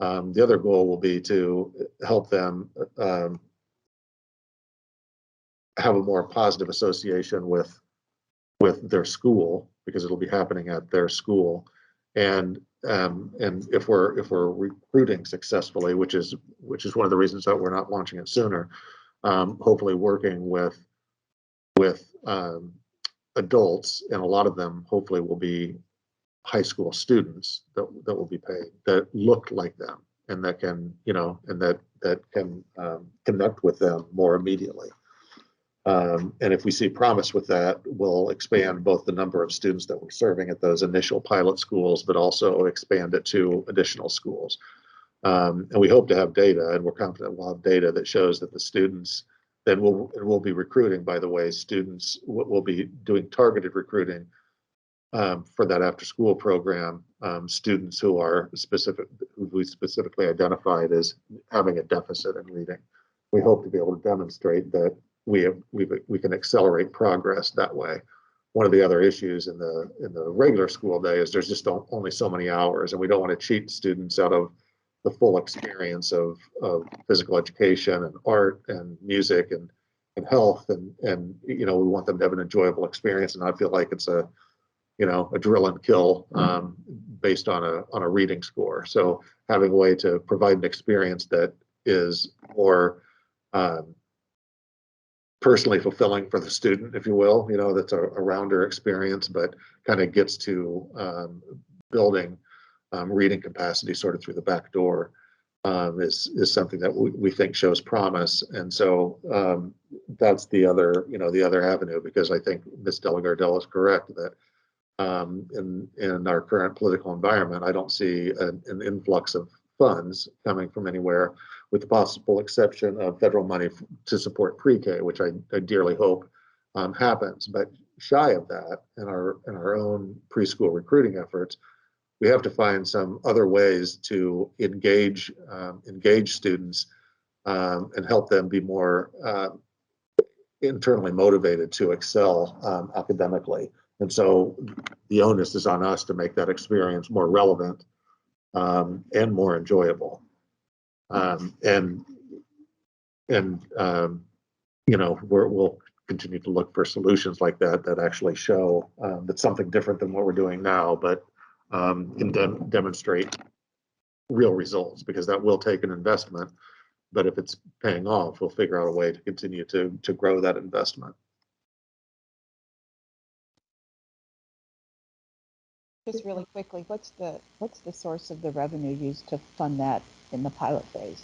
The other goal will be to help them have a more positive association with their school, because it'll be happening at their school. And if we're recruiting successfully, which is one of the reasons that we're not launching it sooner, hopefully working with adults, and a lot of them hopefully will be high school students that will be paid, that look like them, and that can, and that can connect with them more immediately. And if we see promise with that, we'll expand both the number of students that we're serving at those initial pilot schools, but also expand it to additional schools. And we hope to have data, and we're confident we'll have data that shows that the students, then we'll be recruiting, by the way, students, we'll be doing targeted recruiting for that after school program, students who we specifically identified as having a deficit in reading. We hope to be able to demonstrate that we can accelerate progress that way. One of the other issues in the regular school day is there's just only so many hours, and we don't want to cheat students out of the full experience of physical education and art and music and health, and we want them to have an enjoyable experience and not feel like it's a drill and kill based on a reading score. So having a way to provide an experience that is more personally fulfilling for the student, if you will, that's a rounder experience, but kind of gets to building reading capacity sort of through the back door, is something that we think shows promise. And so that's the other avenue, because I think Ms. Delagardelle is correct that in our current political environment, I don't see an influx of funds coming from anywhere, with the possible exception of federal money to support pre-K, which I dearly hope happens. But shy of that, in our own preschool recruiting efforts, we have to find some other ways to engage students and help them be more internally motivated to excel academically. And so the onus is on us to make that experience more relevant and more enjoyable. We'll continue to look for solutions like that actually show that's something different than what we're doing now, but can demonstrate real results, because that will take an investment. But if it's paying off, we'll figure out a way to continue to grow that investment. Just really quickly, what's the source of the revenue used to fund that in the pilot phase?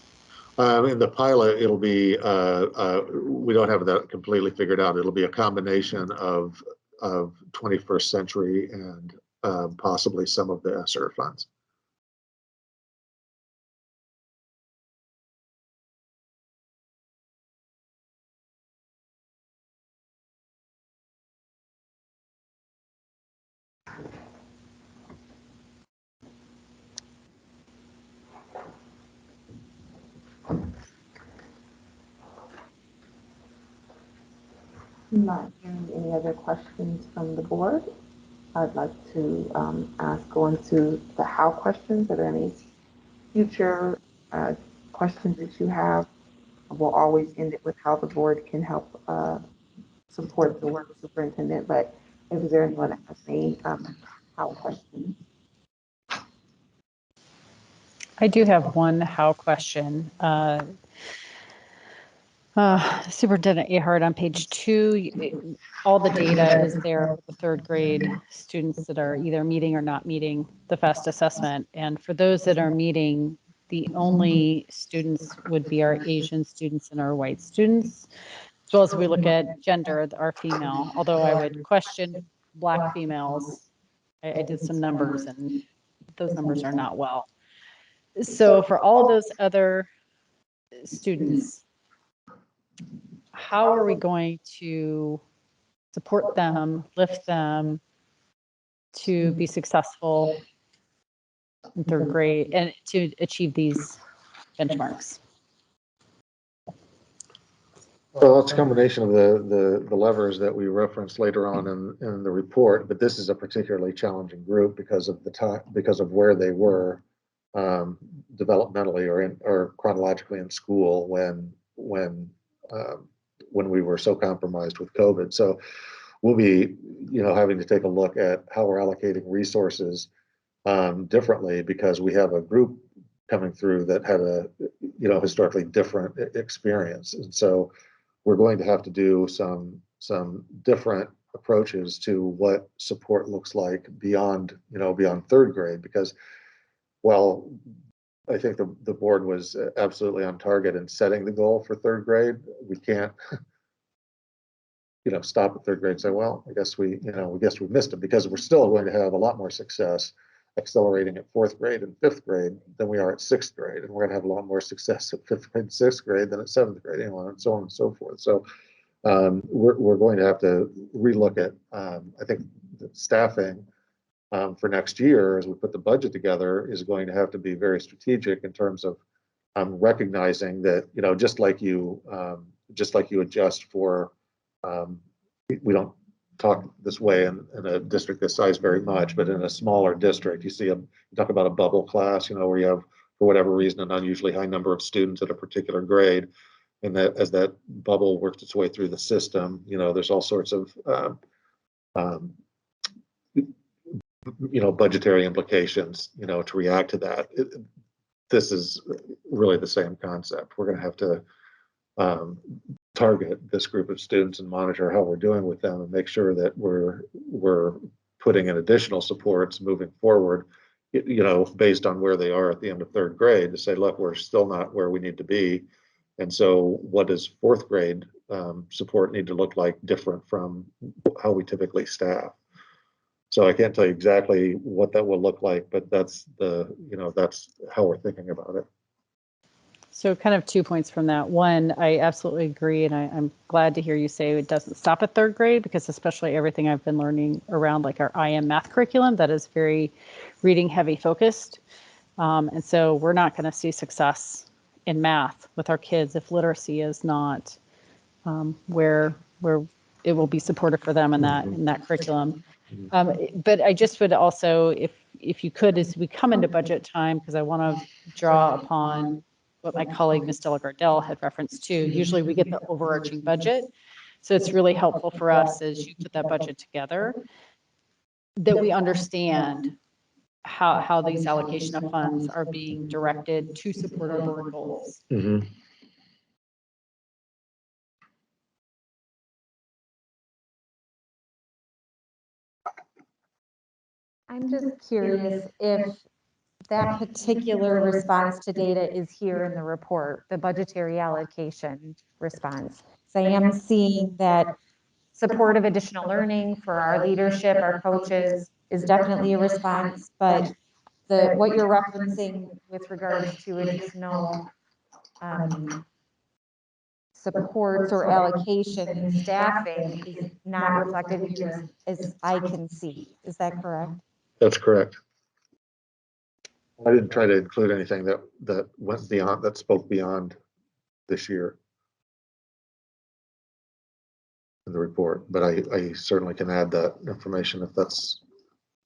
In the pilot, it'll be, we don't have that completely figured out. It'll be a combination of 21st century and possibly some of the ESSER funds. I'm not hearing any other questions from the board. I'd like to ask, going to the how questions. Are there any future questions that you have? We'll always end it with how the board can help support the work of the superintendent, but if there anyone that has any how questions? I do have one how question. Superintendent Ahart, on page 2, all the data is there for the 3rd grade students that are either meeting or not meeting the FAST assessment. And for those that are meeting, the only students would be our Asian students and our white students, as well as we look at gender, our female, although I would question Black females. I did some numbers, and those numbers are not well. So for all of those other students, how are we going to support them, lift them to be successful in 3rd grade and to achieve these benchmarks? Well, it's a combination of the levers that we referenced later on in the report, but this is a particularly challenging group because of where they were developmentally or chronologically in school when we were so compromised with COVID. So we'll be, having to take a look at how we're allocating resources differently, because we have a group coming through that had a, historically different experience. And so we're going to have to do some different approaches to what support looks like beyond third grade, because while I think the board was absolutely on target in setting the goal for third grade, we can't, stop at third grade and say, well, I guess we missed it, because we're still going to have a lot more success accelerating at fourth grade and fifth grade than we are at sixth grade. And we're going to have a lot more success at fifth grade and sixth grade than at seventh grade, and so on and so forth. So we're going to have to relook at, I think, the staffing for next year as we put the budget together is going to have to be very strategic in terms of recognizing that, just like you adjust for, we don't talk this way in a district this size very much, but in a smaller district, you talk about a bubble class, where you have, for whatever reason, an unusually high number of students at a particular grade. And that as that bubble works its way through the system, there's all sorts of, budgetary implications, to react to that. This is really the same concept. We're going to have to target this group of students and monitor how we're doing with them and make sure that we're putting in additional supports moving forward, based on where they are at the end of third grade, to say, look, we're still not where we need to be. And so what does fourth grade support need to look like different from how we typically staff? So I can't tell you exactly what that will look like, but that's how we're thinking about it. So kind of 2 points from that. One, I absolutely agree. And I'm glad to hear you say it doesn't stop at third grade, because especially everything I've been learning around like our IM math curriculum, that is very reading heavy focused. And so we're not going to see success in math with our kids if literacy is not where it will be supportive for them in that curriculum. But I just would also, if you could, as we come into budget time, because I want to draw upon what my colleague, Ms. Della Gardell, had referenced to. Usually we get the overarching budget. So it's really helpful for us as you put that budget together that we understand how these allocation of funds are being directed to support our board goals. Mm-hmm. I'm just curious if that particular response to data is here in the report, the budgetary allocation response. So I am seeing that support of additional learning for our leadership, our coaches, is definitely a response, but what you're referencing with regards to additional supports or allocation and staffing is not reflected here as I can see. Is that correct? That's correct. I didn't try to include anything that went beyond, that spoke beyond this year in the report, but I certainly can add that information if that's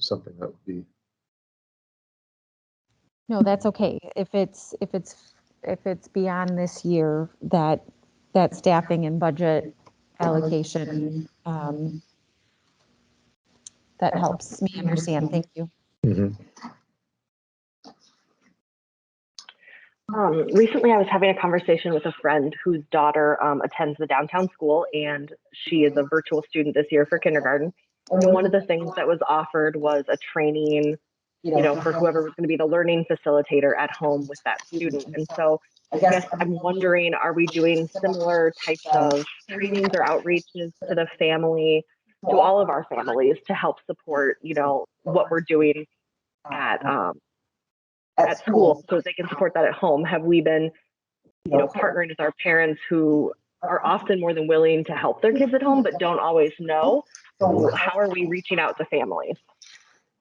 something that would be. No, that's okay. If it's beyond this year, that staffing and budget allocation, that helps me understand. Thank you. Mm-hmm. Recently, I was having a conversation with a friend whose daughter attends the downtown school, and she is a virtual student this year for kindergarten. And one of the things that was offered was a training, for whoever was going to be the learning facilitator at home with that student. And so I guess I'm wondering, are we doing similar types of trainings or outreaches to the family, to all of our families, to help support, what we're doing at school, so they can support that at home? Have we been, partnering with our parents who are often more than willing to help their kids at home, but don't always know? So how are we reaching out to families?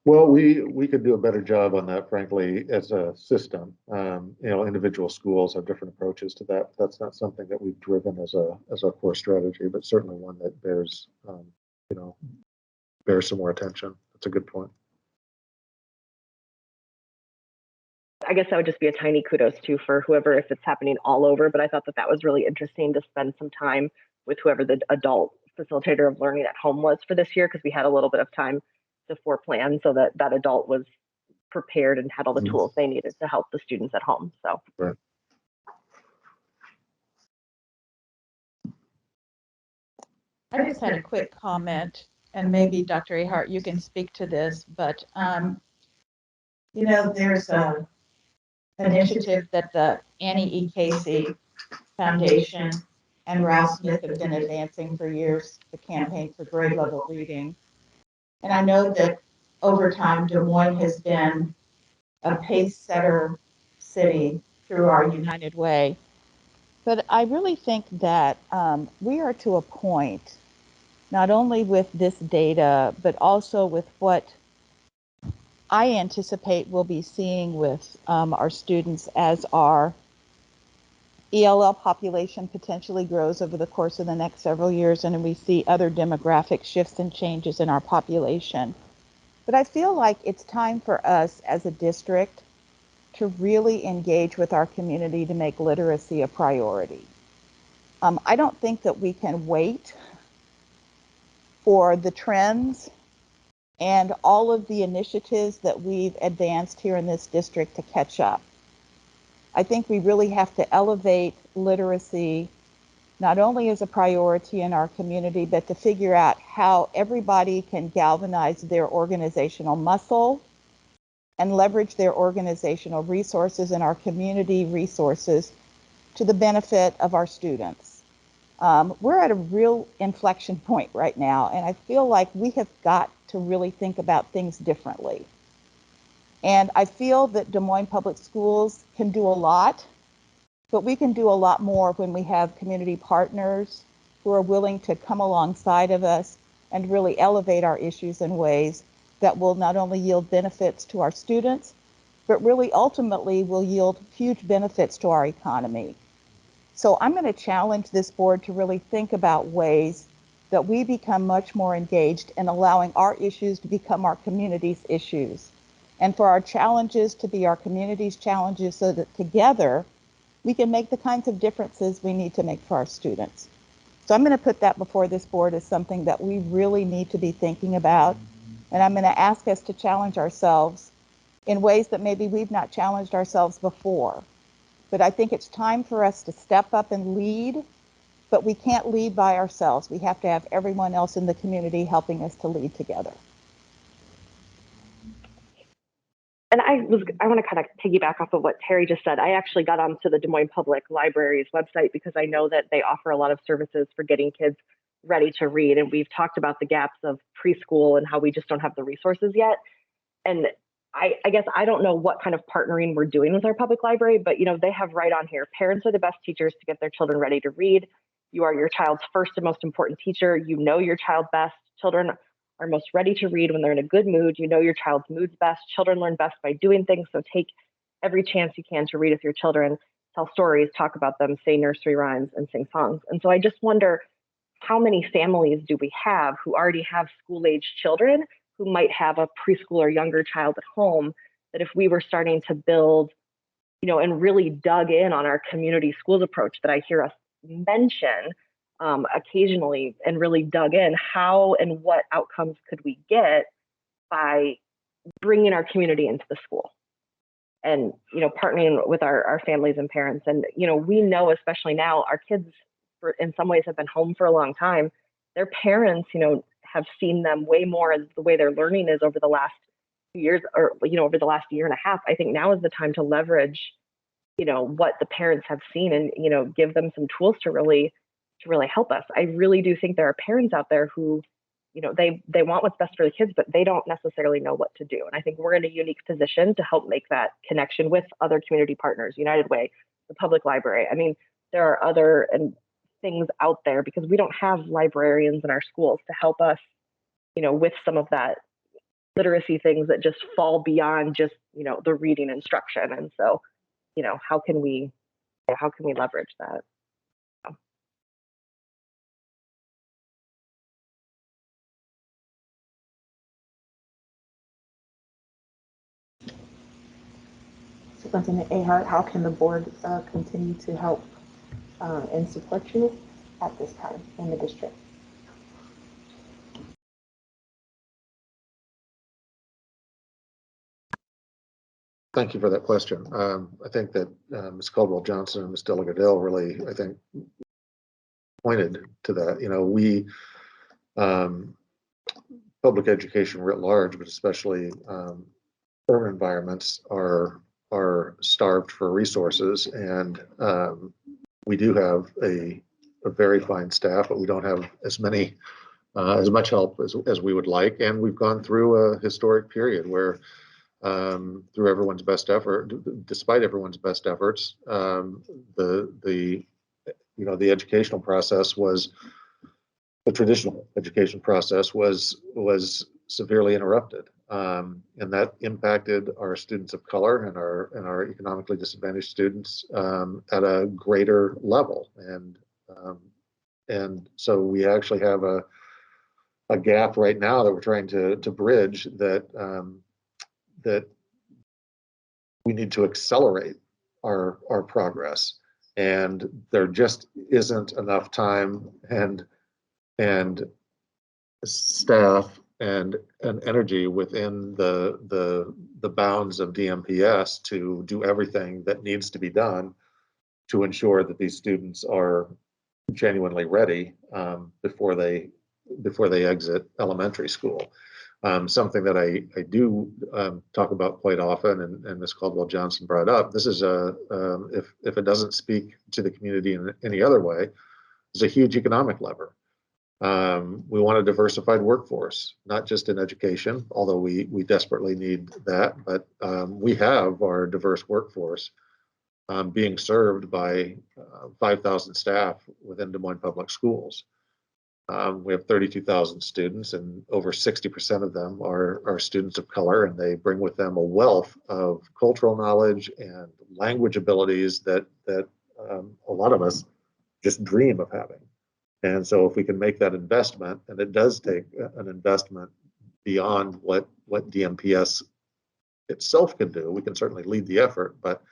Well, we could do a better job on that, frankly, as a system. Individual schools have different approaches to that. That's not something that we've driven as a core strategy, but certainly one that bears some more attention. That's a good point. I guess that would just be a tiny kudos too for whoever, if it's happening all over, but I thought that that was really interesting to spend some time with whoever the adult facilitator of learning at home was for this year, because we had a little bit of time to foreplan so that that adult was prepared and had all the tools they needed to help the students at home. So. Right. I just had a quick comment, and maybe Dr. Ahart, you can speak to this, but you know, there's a initiative that the Annie E. Casey Foundation and Ralph Smith have been advancing for years, the campaign for grade level reading. And I know that over time, Des Moines has been a pace setter city through our United Way. But I really think that we are to a point, not only with this data, but also with what I anticipate we'll be seeing with our students as our ELL population potentially grows over the course of the next several years, and we see other demographic shifts and changes in our population. But I feel like it's time for us as a district to really engage with our community to make literacy a priority. I don't think that we can wait for the trends and all of the initiatives that we've advanced here in this district to catch up. I think we really have to elevate literacy, not only as a priority in our community, but to figure out how everybody can galvanize their organizational muscle and leverage their organizational resources and our community resources to the benefit of our students. We're at a real inflection point right now, and I feel like we have got to really think about things differently. And I feel that Des Moines Public Schools can do a lot, but we can do a lot more when we have community partners who are willing to come alongside of us and really elevate our issues in ways that will not only yield benefits to our students, but really ultimately will yield huge benefits to our economy. So I'm going to challenge this board to really think about ways that we become much more engaged in allowing our issues to become our community's issues, and for our challenges to be our community's challenges, so that together we can make the kinds of differences we need to make for our students. So I'm going to put that before this board as something that we really need to be thinking about. And I'm going to ask us to challenge ourselves in ways that maybe we've not challenged ourselves before. But I think it's time for us to step up and lead, but we can't lead by ourselves. We have to have everyone else in the community helping us to lead together. And I want to kind of piggyback off of what Terry just said. I actually got onto the Des Moines Public Library's website because I know that they offer a lot of services for getting kids ready to read. And we've talked about the gaps of preschool and how we just don't have the resources yet. And I guess I don't know what kind of partnering we're doing with our public library, but you know, they have right on here, parents are the best teachers to get their children ready to read. You are your child's first and most important teacher. You know your child best. Children are most ready to read when they're in a good mood. You know your child's mood's best. Children learn best by doing things. So take every chance you can to read with your children, tell stories, talk about them, say nursery rhymes, and sing songs. And so I just wonder, how many families do we have who already have school-age children who might have a preschool or younger child at home, that if we were starting to build, you know, and really dug in on our community schools approach that I hear us mention occasionally, and really dug in, how and what outcomes could we get by bringing our community into the school and, you know, partnering with our families and parents. And, you know, we know, especially now, our kids in some ways have been home for a long time. Their parents, you know, have seen them way more as the way their learning is over the last few years, or, you know, over the last year and a half. I think now is the time to leverage, you know, what the parents have seen and, you know, give them some tools to really help us. I really do think there are parents out there who, you know, they want what's best for the kids, but they don't necessarily know what to do. And I think we're in a unique position to help make that connection with other community partners, United Way, the public library. I mean, there are other things out there because we don't have librarians in our schools to help us, you know, with some of that literacy things that just fall beyond just, you know, the reading instruction. And so, you know, how can we leverage that? Superintendent Ahart, how can the board continue to help and support you at this time in the district? Thank you for that question. I think that Ms. Caldwell-Johnson and Ms. Delgadale really, I think, pointed to that. You know, we, public education writ large, but especially urban environments are starved for resources, and we do have a very fine staff, but we don't have as much help as we would like, and we've gone through a historic period where through everyone's best effort, despite everyone's best efforts, the educational process the traditional education process was severely interrupted, and that impacted our students of color and our economically disadvantaged students at a greater level, and so we actually have a gap right now that we're trying to bridge, that we need to accelerate our progress, and there just isn't enough time and staff and energy within the bounds of DMPS to do everything that needs to be done to ensure that these students are genuinely ready before they exit elementary school. Something that I do talk about quite often, and Ms. Caldwell-Johnson brought up, this is if it doesn't speak to the community in any other way, it's a huge economic lever. We want a diversified workforce, not just in education, although we desperately need that, but we have our diverse workforce being served by 5,000 staff within Des Moines Public Schools. We have 32,000 students, and over 60% of them are students of color, and they bring with them a wealth of cultural knowledge and language abilities that a lot of us just dream of having. And so if we can make that investment, and it does take an investment beyond what DMPS itself can do, we can certainly lead the effort, but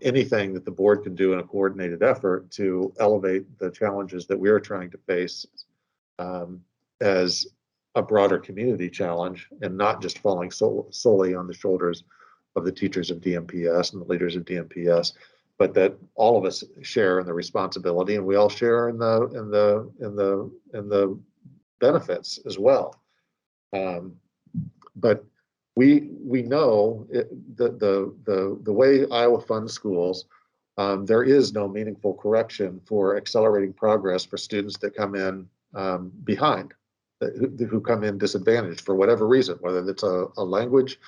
anything that the board can do in a coordinated effort to elevate the challenges that we're trying to face as a broader community challenge, and not just falling solely on the shoulders of the teachers of DMPS and the leaders of DMPS, but that all of us share in the responsibility, and we all share in the benefits as well. But we know the way Iowa funds schools, there is no meaningful correction for accelerating progress for students that come in behind, who come in disadvantaged for whatever reason, whether it's a language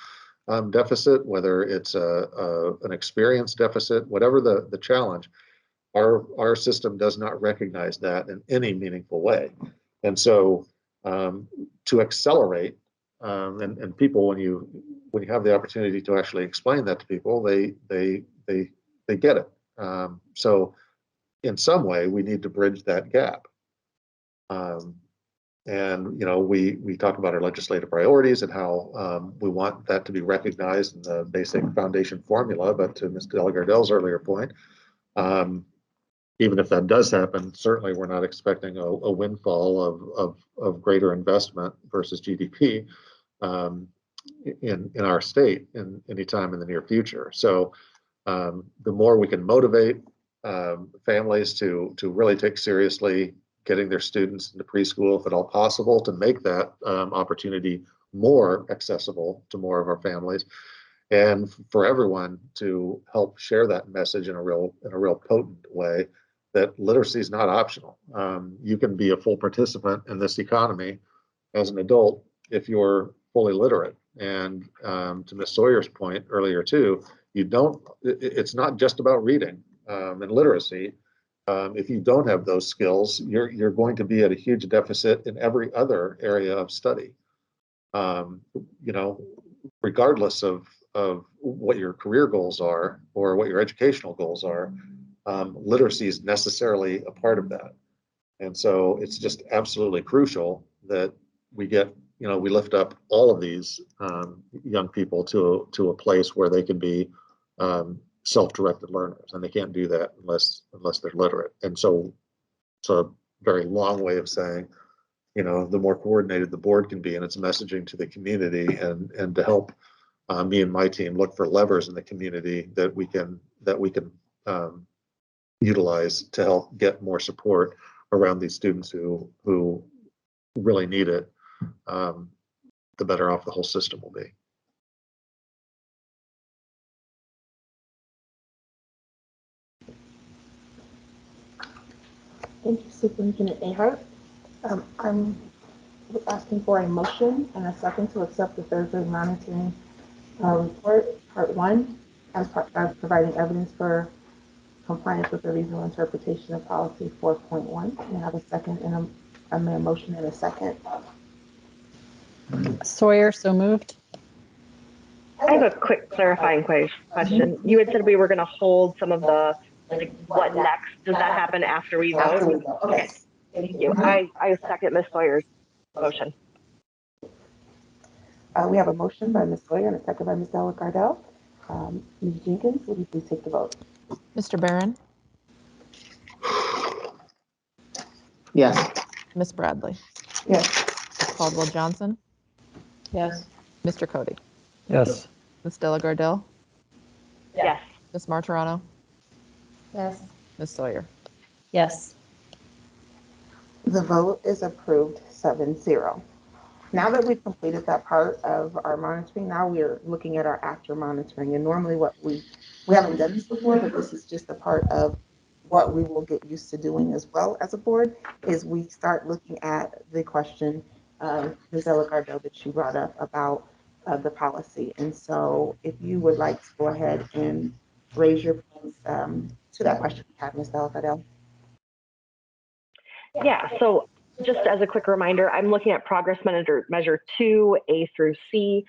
deficit, whether it's an experience deficit, whatever the challenge, our system does not recognize that in any meaningful way. And so to accelerate, and people, when you have the opportunity to actually explain that to people, they get it. So in some way, we need to bridge that gap. And we talk about our legislative priorities and how we want that to be recognized in the basic foundation formula. But to Ms. Delgardel's earlier point, even if that does happen, certainly we're not expecting a windfall of greater investment versus GDP in our state in any time in the near future. So the more we can motivate families to really take seriously getting their students into preschool, if at all possible, to make that opportunity more accessible to more of our families, and for everyone to help share that message in a real potent way, that literacy is not optional. You can be a full participant in this economy as an adult if you're fully literate. And to Ms. Sawyer's point earlier too, it's not just about reading and literacy. If you don't have those skills, you're going to be at a huge deficit in every other area of study. Regardless of what your career goals are or what your educational goals are, literacy is necessarily a part of that. And so it's just absolutely crucial that we lift up all of these young people to a place where they can be self-directed learners, and they can't do that unless they're literate. And so it's a very long way of saying, the more coordinated the board can be in its messaging to the community, and to help me and my team look for levers in the community that we can utilize to help get more support around these students who really need it, the better off the whole system will be. Thank you, Superintendent Ahart. I'm asking for a motion and a second to accept the third grade monitoring report, part 1, as providing evidence for compliance with the reasonable interpretation of policy 4.1. Can I have a second and a motion and a second? Sawyer, so moved. I have a quick clarifying question. You had said we were going to hold some of the, like, what next? Does that happen after we vote? After we vote. Okay. Thank you. I second Ms. Sawyer's motion. We have a motion by Ms. Sawyer and a second by Ms. Della Gardell. Ms. Jenkins, would you please take the vote? Mr. Barron, Yes. Miss Bradley, Yes. Ms. Caldwell Johnson, Yes. Mr. Cody, Yes. Ms. Della Gardell, Yes. Ms. Martirano, Yes. Ms. Sawyer. Yes. The vote is approved 7-0. Now that we've completed that part of our monitoring, now we're looking at our after monitoring. And normally what we haven't done this before, but this is just a part of what we will get used to doing as well as a board, is we start looking at the question, Ms. Della Gardell, that you brought up about the policy. And so if you would like to go ahead and raise your hands to that question we have, Ms. Della Gardell. Yeah, so just as a quick reminder, I'm looking at progress measure 2, A through C.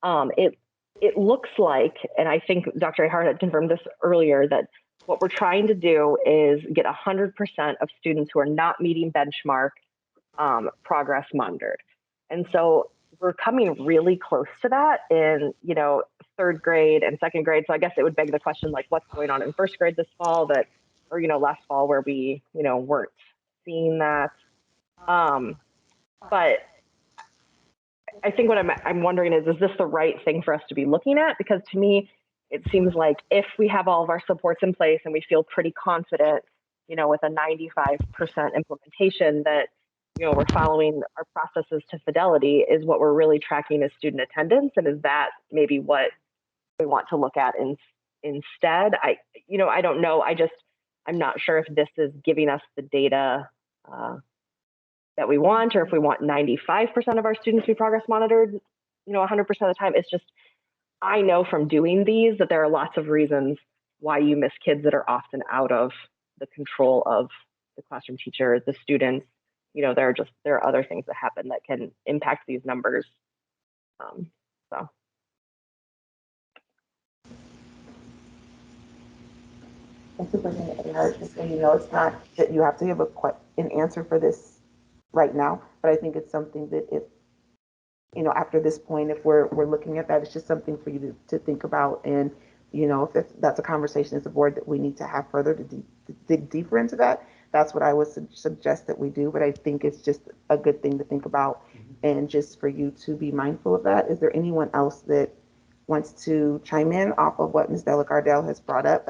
It looks like, and I think Dr. Ahart had confirmed this earlier, that what we're trying to do is get 100% of students who are not meeting benchmark progress monitored. And so we're coming really close to that in, third grade and second grade. So I guess it would beg the question, like, what's going on in first grade this fall or last fall where we, weren't seeing that. But I think what I'm wondering is this the right thing for us to be looking at? Because to me, it seems like if we have all of our supports in place and we feel pretty confident, with a 95% implementation that, we're following our processes to fidelity, is what we're really tracking as student attendance. And is that maybe what we want to look at instead? I don't know. I'm not sure if this is giving us the data that we want, or if we want 95% of our students to be progress monitored, 100% of the time. It's just, I know from doing these that there are lots of reasons why you miss kids that are often out of the control of the classroom teacher, the students. There are other things that happen that can impact these numbers. So. And Superintendent Ahart, just so you know, it's not that you have to give an answer for this right now, but I think it's something that if, after this point, if we're looking at that, it's just something for you to think about. And, if that's a conversation as a board that we need to have further to dig deeper into that, that's what I would suggest that we do. But I think it's just a good thing to think about, and just for you to be mindful of that. Is there anyone else that wants to chime in off of what Ms. Della Gardell has brought up?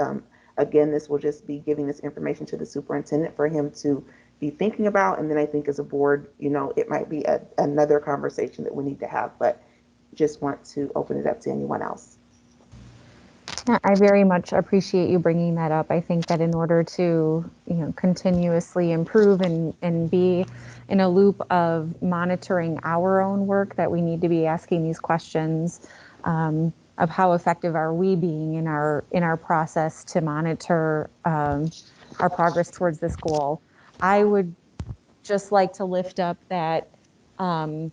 Again, this will just be giving this information to the superintendent for him to be thinking about. And then I think as a board, it might be another conversation that we need to have, but just want to open it up to anyone else. I very much appreciate you bringing that up. I think that in order to, continuously improve and be in a loop of monitoring our own work, that we need to be asking these questions of how effective are we being in our process to monitor our progress towards this goal. I would just like to lift up that, when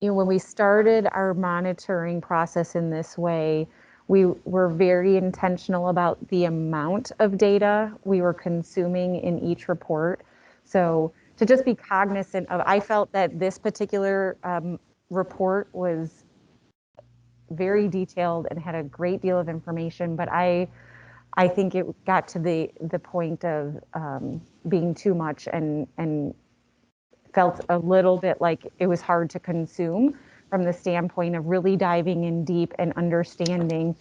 we started our monitoring process in this way, we were very intentional about the amount of data we were consuming in each report. So to just be cognizant of, I felt that this particular report was very detailed and had a great deal of information, but I think it got to the point of being too much and felt a little bit like it was hard to consume from the standpoint of really diving in deep and understanding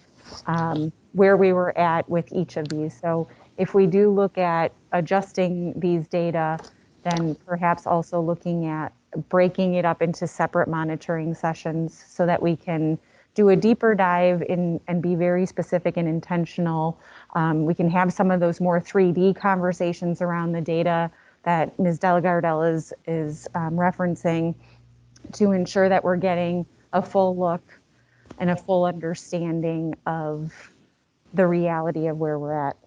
where we were at with each of these. So if we do look at adjusting these data, then perhaps also looking at breaking it up into separate monitoring sessions so that we can do a deeper dive in and be very specific and intentional. We can have some of those more 3D conversations around the data that Ms. Delgardelle is referencing to ensure that we're getting a full look and a full understanding of the reality of where we're at.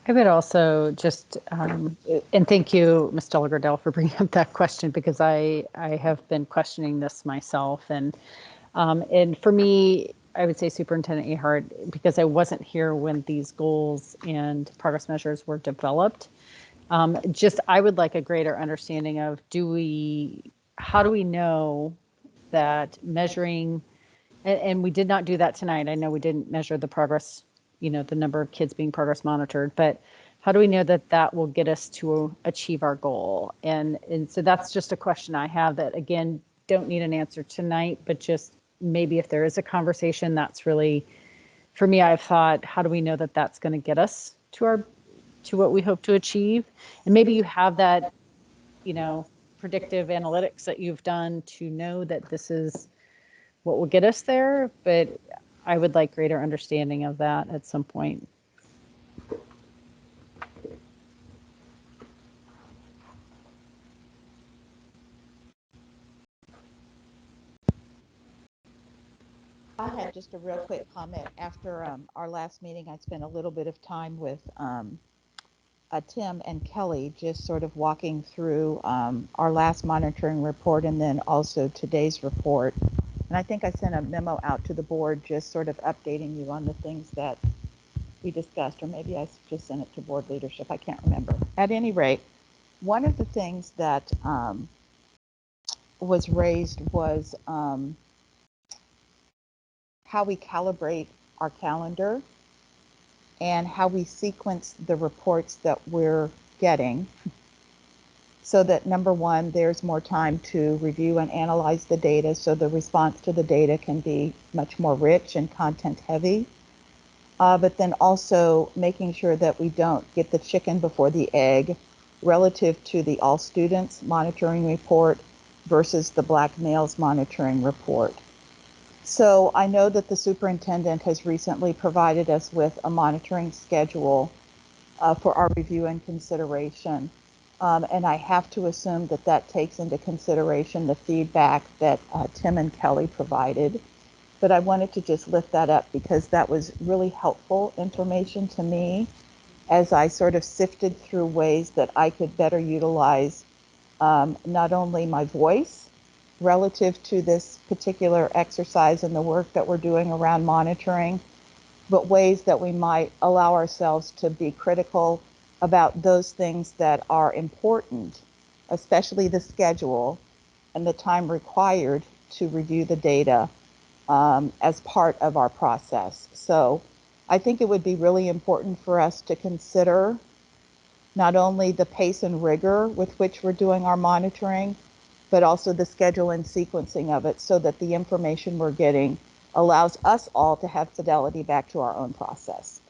I would also just, and thank you, Ms. Delgardelle, for bringing up that question, because I have been questioning this myself. And for me, I would say Superintendent Ahart, because I wasn't here when these goals and progress measures were developed. I would like a greater understanding of how do we know that measuring, and we did not do that tonight. I know we didn't measure the progress, the number of kids being progress monitored, but how do we know that that will get us to achieve our goal? And so that's just a question I have that, again, don't need an answer tonight, but just maybe if there is a conversation, that's really, for me, I've thought, how do we know that that's going to get us to what we hope to achieve? And maybe you have that, predictive analytics that you've done to know that this is what will get us there, but I would like greater understanding of that at some point. I had just a real quick comment. After our last meeting, I spent a little bit of time with Tim and Kelly, just sort of walking through our last monitoring report and then also today's report. And I think I sent a memo out to the board just sort of updating you on the things that we discussed, or maybe I just sent it to board leadership. I can't remember. At any rate, one of the things that was raised was how we calibrate our calendar and how we sequence the reports that we're getting so that, number one, there's more time to review and analyze the data so the response to the data can be much more rich and content heavy. But then also making sure that we don't get the chicken before the egg relative to the all students monitoring report versus the black males monitoring report. So I know that the superintendent has recently provided us with a monitoring schedule for our review and consideration. And I have to assume that that takes into consideration the feedback that Tim and Kelly provided. But I wanted to just lift that up because that was really helpful information to me as I sort of sifted through ways that I could better utilize not only my voice relative to this particular exercise and the work that we're doing around monitoring, but ways that we might allow ourselves to be critical about those things that are important, especially the schedule and the time required to review the data as part of our process. So I think it would be really important for us to consider not only the pace and rigor with which we're doing our monitoring, but also the schedule and sequencing of it so that the information we're getting allows us all to have fidelity back to our own process.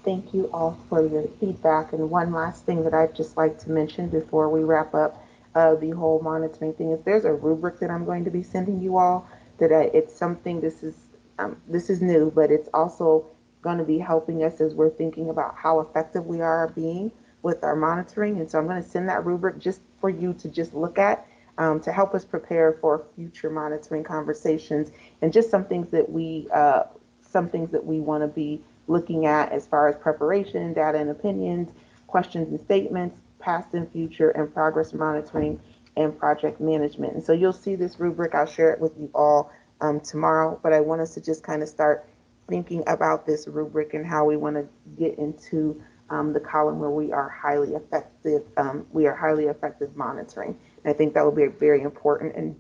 Thank you all for your feedback. And one last thing that I'd just like to mention before we wrap up the whole monitoring thing is there's a rubric that I'm going to be sending you all that it's something, this is new, but it's also going to be helping us as we're thinking about how effective we are being with our monitoring. And so I'm going to send that rubric just for you to just look at to help us prepare for future monitoring conversations and just some things that we want to be looking at as far as preparation, data and opinions, questions and statements, past and future, and progress monitoring and project management. And so you'll see this rubric. I'll share it with you all tomorrow, but I want us to just kind of start thinking about this rubric and how we want to get into the column where we are highly effective monitoring. And I think that will be very important. And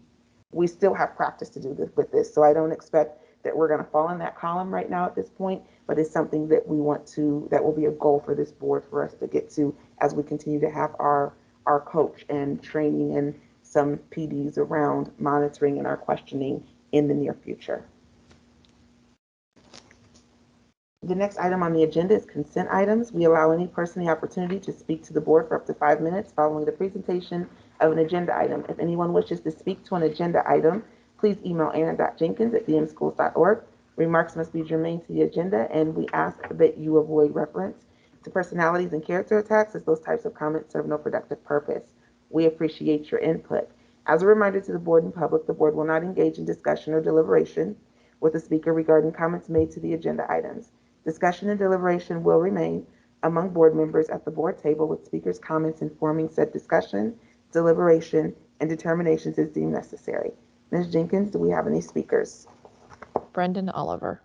we still have practice to do this with this. So I don't expect that we're going to fall in that column right now at this point, but it's something that that will be a goal for this board for us to get to as we continue to have our coach and training and some PDs around monitoring and our questioning in the near future. The next item on the agenda is consent items. We allow any person the opportunity to speak to the board for up to 5 minutes following the presentation of an agenda item. If anyone wishes to speak to an agenda item, please email aaron.jenkins@dmschools.org. Remarks must be germane to the agenda, and we ask that you avoid reference to personalities and character attacks, as those types of comments serve no productive purpose. We appreciate your input. As a reminder to the board and public, the board will not engage in discussion or deliberation with the speaker regarding comments made to the agenda items. Discussion and deliberation will remain among board members at the board table, with speakers' comments informing said discussion, deliberation, and determinations as deemed necessary. Ms. Jenkins, do we have any speakers? Brendan Oliver.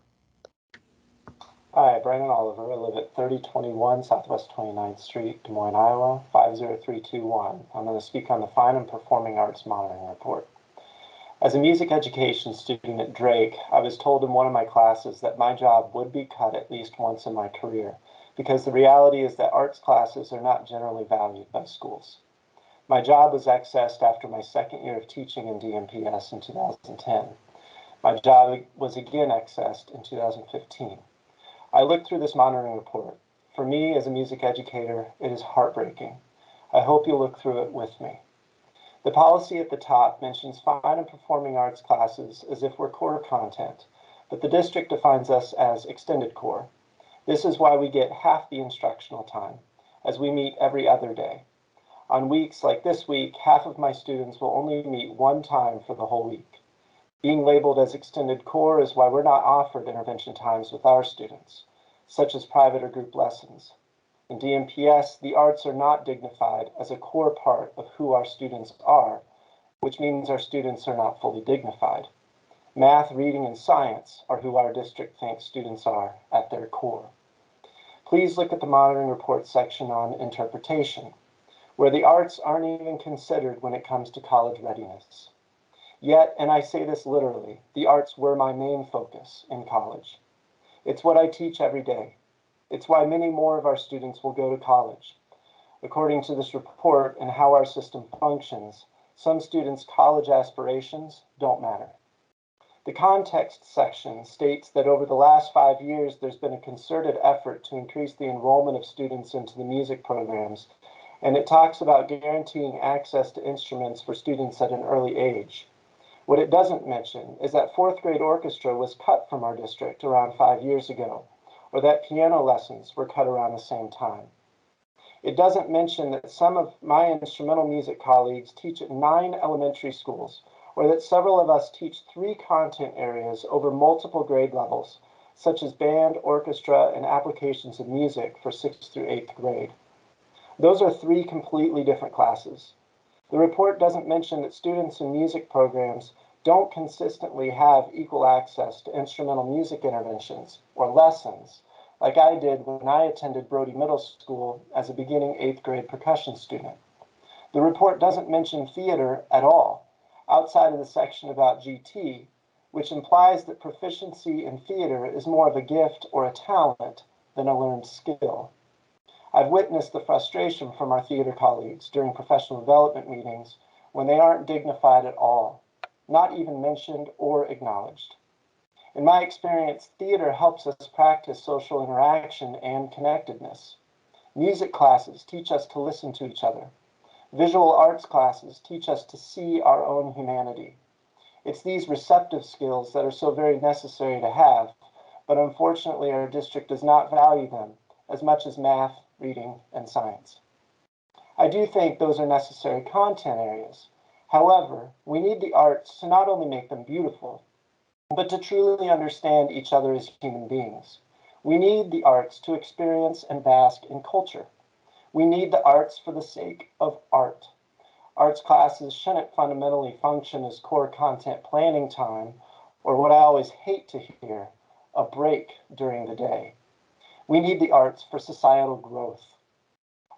Hi, Brandon Oliver. I live at 3021 Southwest 29th Street, Des Moines, Iowa, 50321. I'm going to speak on the Fine and Performing Arts Monitoring Report. As a music education student at Drake, I was told in one of my classes that my job would be cut at least once in my career, because the reality is that arts classes are not generally valued by schools. My job was accessed after my second year of teaching in DMPS in 2010. My job was again accessed in 2015. I looked through this monitoring report. For me, as a music educator, it is heartbreaking. I hope you'll look through it with me. The policy at the top mentions fine and performing arts classes as if we're core content, but the district defines us as extended core. This is why we get half the instructional time, as we meet every other day. On weeks like this week, half of my students will only meet one time for the whole week. Being labeled as extended core is why we're not offered intervention times with our students, such as private or group lessons. In DMPS, the arts are not dignified as a core part of who our students are, which means our students are not fully dignified. Math, reading, and science are who our district thinks students are at their core. Please look at the monitoring report section on interpretation, where the arts aren't even considered when it comes to college readiness. Yet, and I say this literally, the arts were my main focus in college. It's what I teach every day. It's why many more of our students will go to college. According to this report and how our system functions, some students' college aspirations don't matter. The context section states that over the last 5 years, there's been a concerted effort to increase the enrollment of students into the music programs, and it talks about guaranteeing access to instruments for students at an early age. What it doesn't mention is that 4th grade orchestra was cut from our district around 5 years ago, or that piano lessons were cut around the same time. It doesn't mention that some of my instrumental music colleagues teach at 9 elementary schools, or that several of us teach 3 content areas over multiple grade levels, such as band, orchestra, and applications of music for 6th through 8th grade. Those are 3 completely different classes. The report doesn't mention that students in music programs don't consistently have equal access to instrumental music interventions or lessons, like I did when I attended Brody Middle School as a beginning 8th grade percussion student. The report doesn't mention theater at all, outside of the section about GT, which implies that proficiency in theater is more of a gift or a talent than a learned skill. I've witnessed the frustration from our theater colleagues during professional development meetings when they aren't dignified at all, not even mentioned or acknowledged. In my experience, theater helps us practice social interaction and connectedness. Music classes teach us to listen to each other. Visual arts classes teach us to see our own humanity. It's these receptive skills that are so very necessary to have, but unfortunately our district does not value them as much as math, reading, and science. I do think those are necessary content areas. However, we need the arts to not only make them beautiful, but to truly understand each other as human beings. We need the arts to experience and bask in culture. We need the arts for the sake of art. Arts classes shouldn't fundamentally function as core content planning time, or what I always hate to hear, a break during the day. We need the arts for societal growth.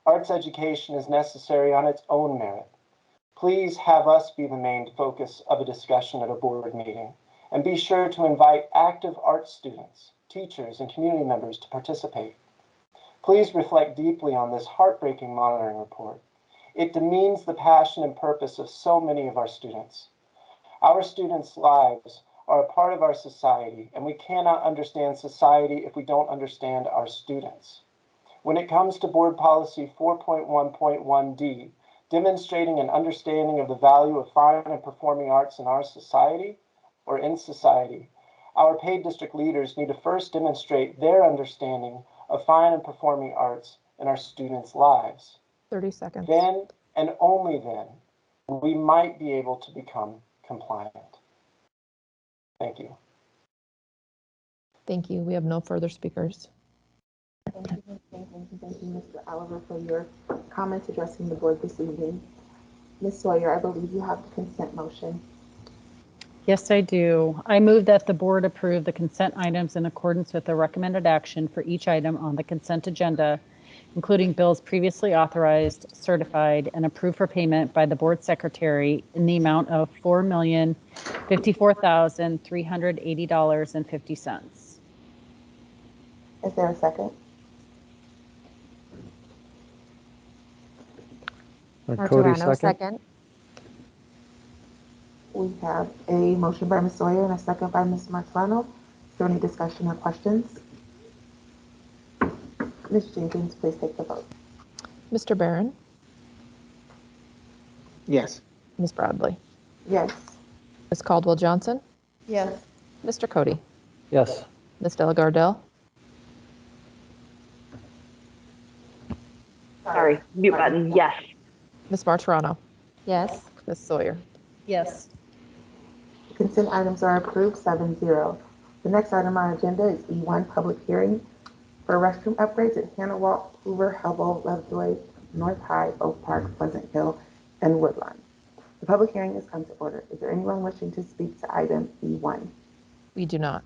Arts education is necessary on its own merit. Please have us be the main focus of a discussion at a board meeting, and be sure to invite active arts students, teachers, and community members to participate. Please reflect deeply on this heartbreaking monitoring report. It demeans the passion and purpose of so many of our students. Our students' lives are a part of our society, and we cannot understand society if we don't understand our students. When it comes to Board Policy 4.1.1D, demonstrating an understanding of the value of fine and performing arts in our society, or in society, our paid district leaders need to first demonstrate their understanding of fine and performing arts in our students' lives. 30 seconds. Then, and only then, we might be able to become compliant. Thank you. Thank you. We have no further speakers. Thank you, Ms. Jenkins, and thank you, Mr. Oliver, for your comments addressing the board this evening. Ms. Sawyer, I believe you have the consent motion. Yes, I do. I move that the board approve the consent items in accordance with the recommended action for each item on the consent agenda, including bills previously authorized, certified, and approved for payment by the board secretary in the amount of $4,054,380.50. Is there a second? Cody, Martorano, second. second. We have a motion by Ms. Sawyer and a second by Ms. Martorano. Is there any discussion or questions? Ms. Jenkins, please take the vote. Mr. Barron, Yes. Ms. Bradley, Yes. Ms. Caldwell Johnson, Yes. Mr. Cody, Yes. Ms. Delagardelle, Sorry, mute button. Yes. Ms. Martorano, Yes. Ms. Sawyer. Yes. The consent items are approved 7-0. The next item on our agenda is E1, public hearing for restroom upgrades at Hannah Walk, Hoover, Hubble, Lovejoy, North High, Oak Park, Pleasant Hill, and Woodlawn. The public hearing has come to order. Is there anyone wishing to speak to item E1? We do not.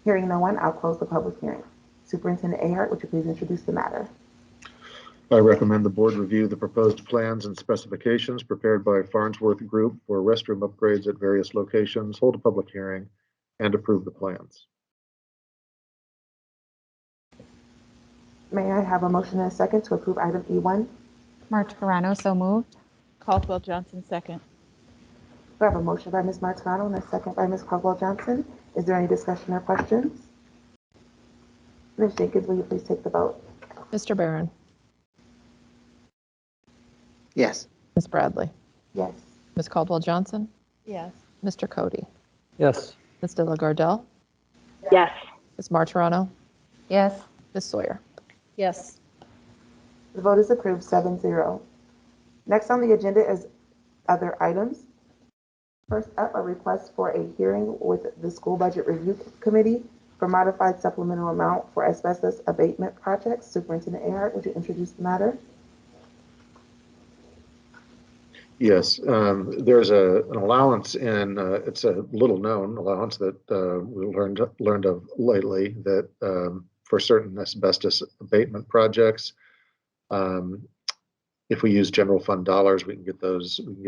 Hearing no one, I'll close the public hearing. Superintendent Ahart, would you please introduce the matter? I recommend the board review the proposed plans and specifications prepared by Farnsworth Group for restroom upgrades at various locations, hold a public hearing, and approve the plans. May I have a motion and a second to approve item E1? Martorano, so moved. Caldwell Johnson, second. We have a motion by Ms. Martorano and a second by Ms. Caldwell Johnson. Is there any discussion or questions? Ms. Jenkins, will you please take the vote? Mr. Barron, Yes. Ms. Bradley, Yes. Ms. Caldwell Johnson, Yes. Mr. Cody, Yes. Ms. Delagardelle, Yes. Ms. Martorano, Yes. Ms. Sawyer. Yes. The vote is approved 7-0. Next on the agenda is other items. First up, a request for a hearing with the School Budget Review Committee for modified supplemental amount for asbestos abatement projects. Superintendent Ahart, would you introduce the matter? Yes, there's an allowance in, it's a little known allowance that we learned of lately that for certain asbestos abatement projects, if we use general fund dollars, we can get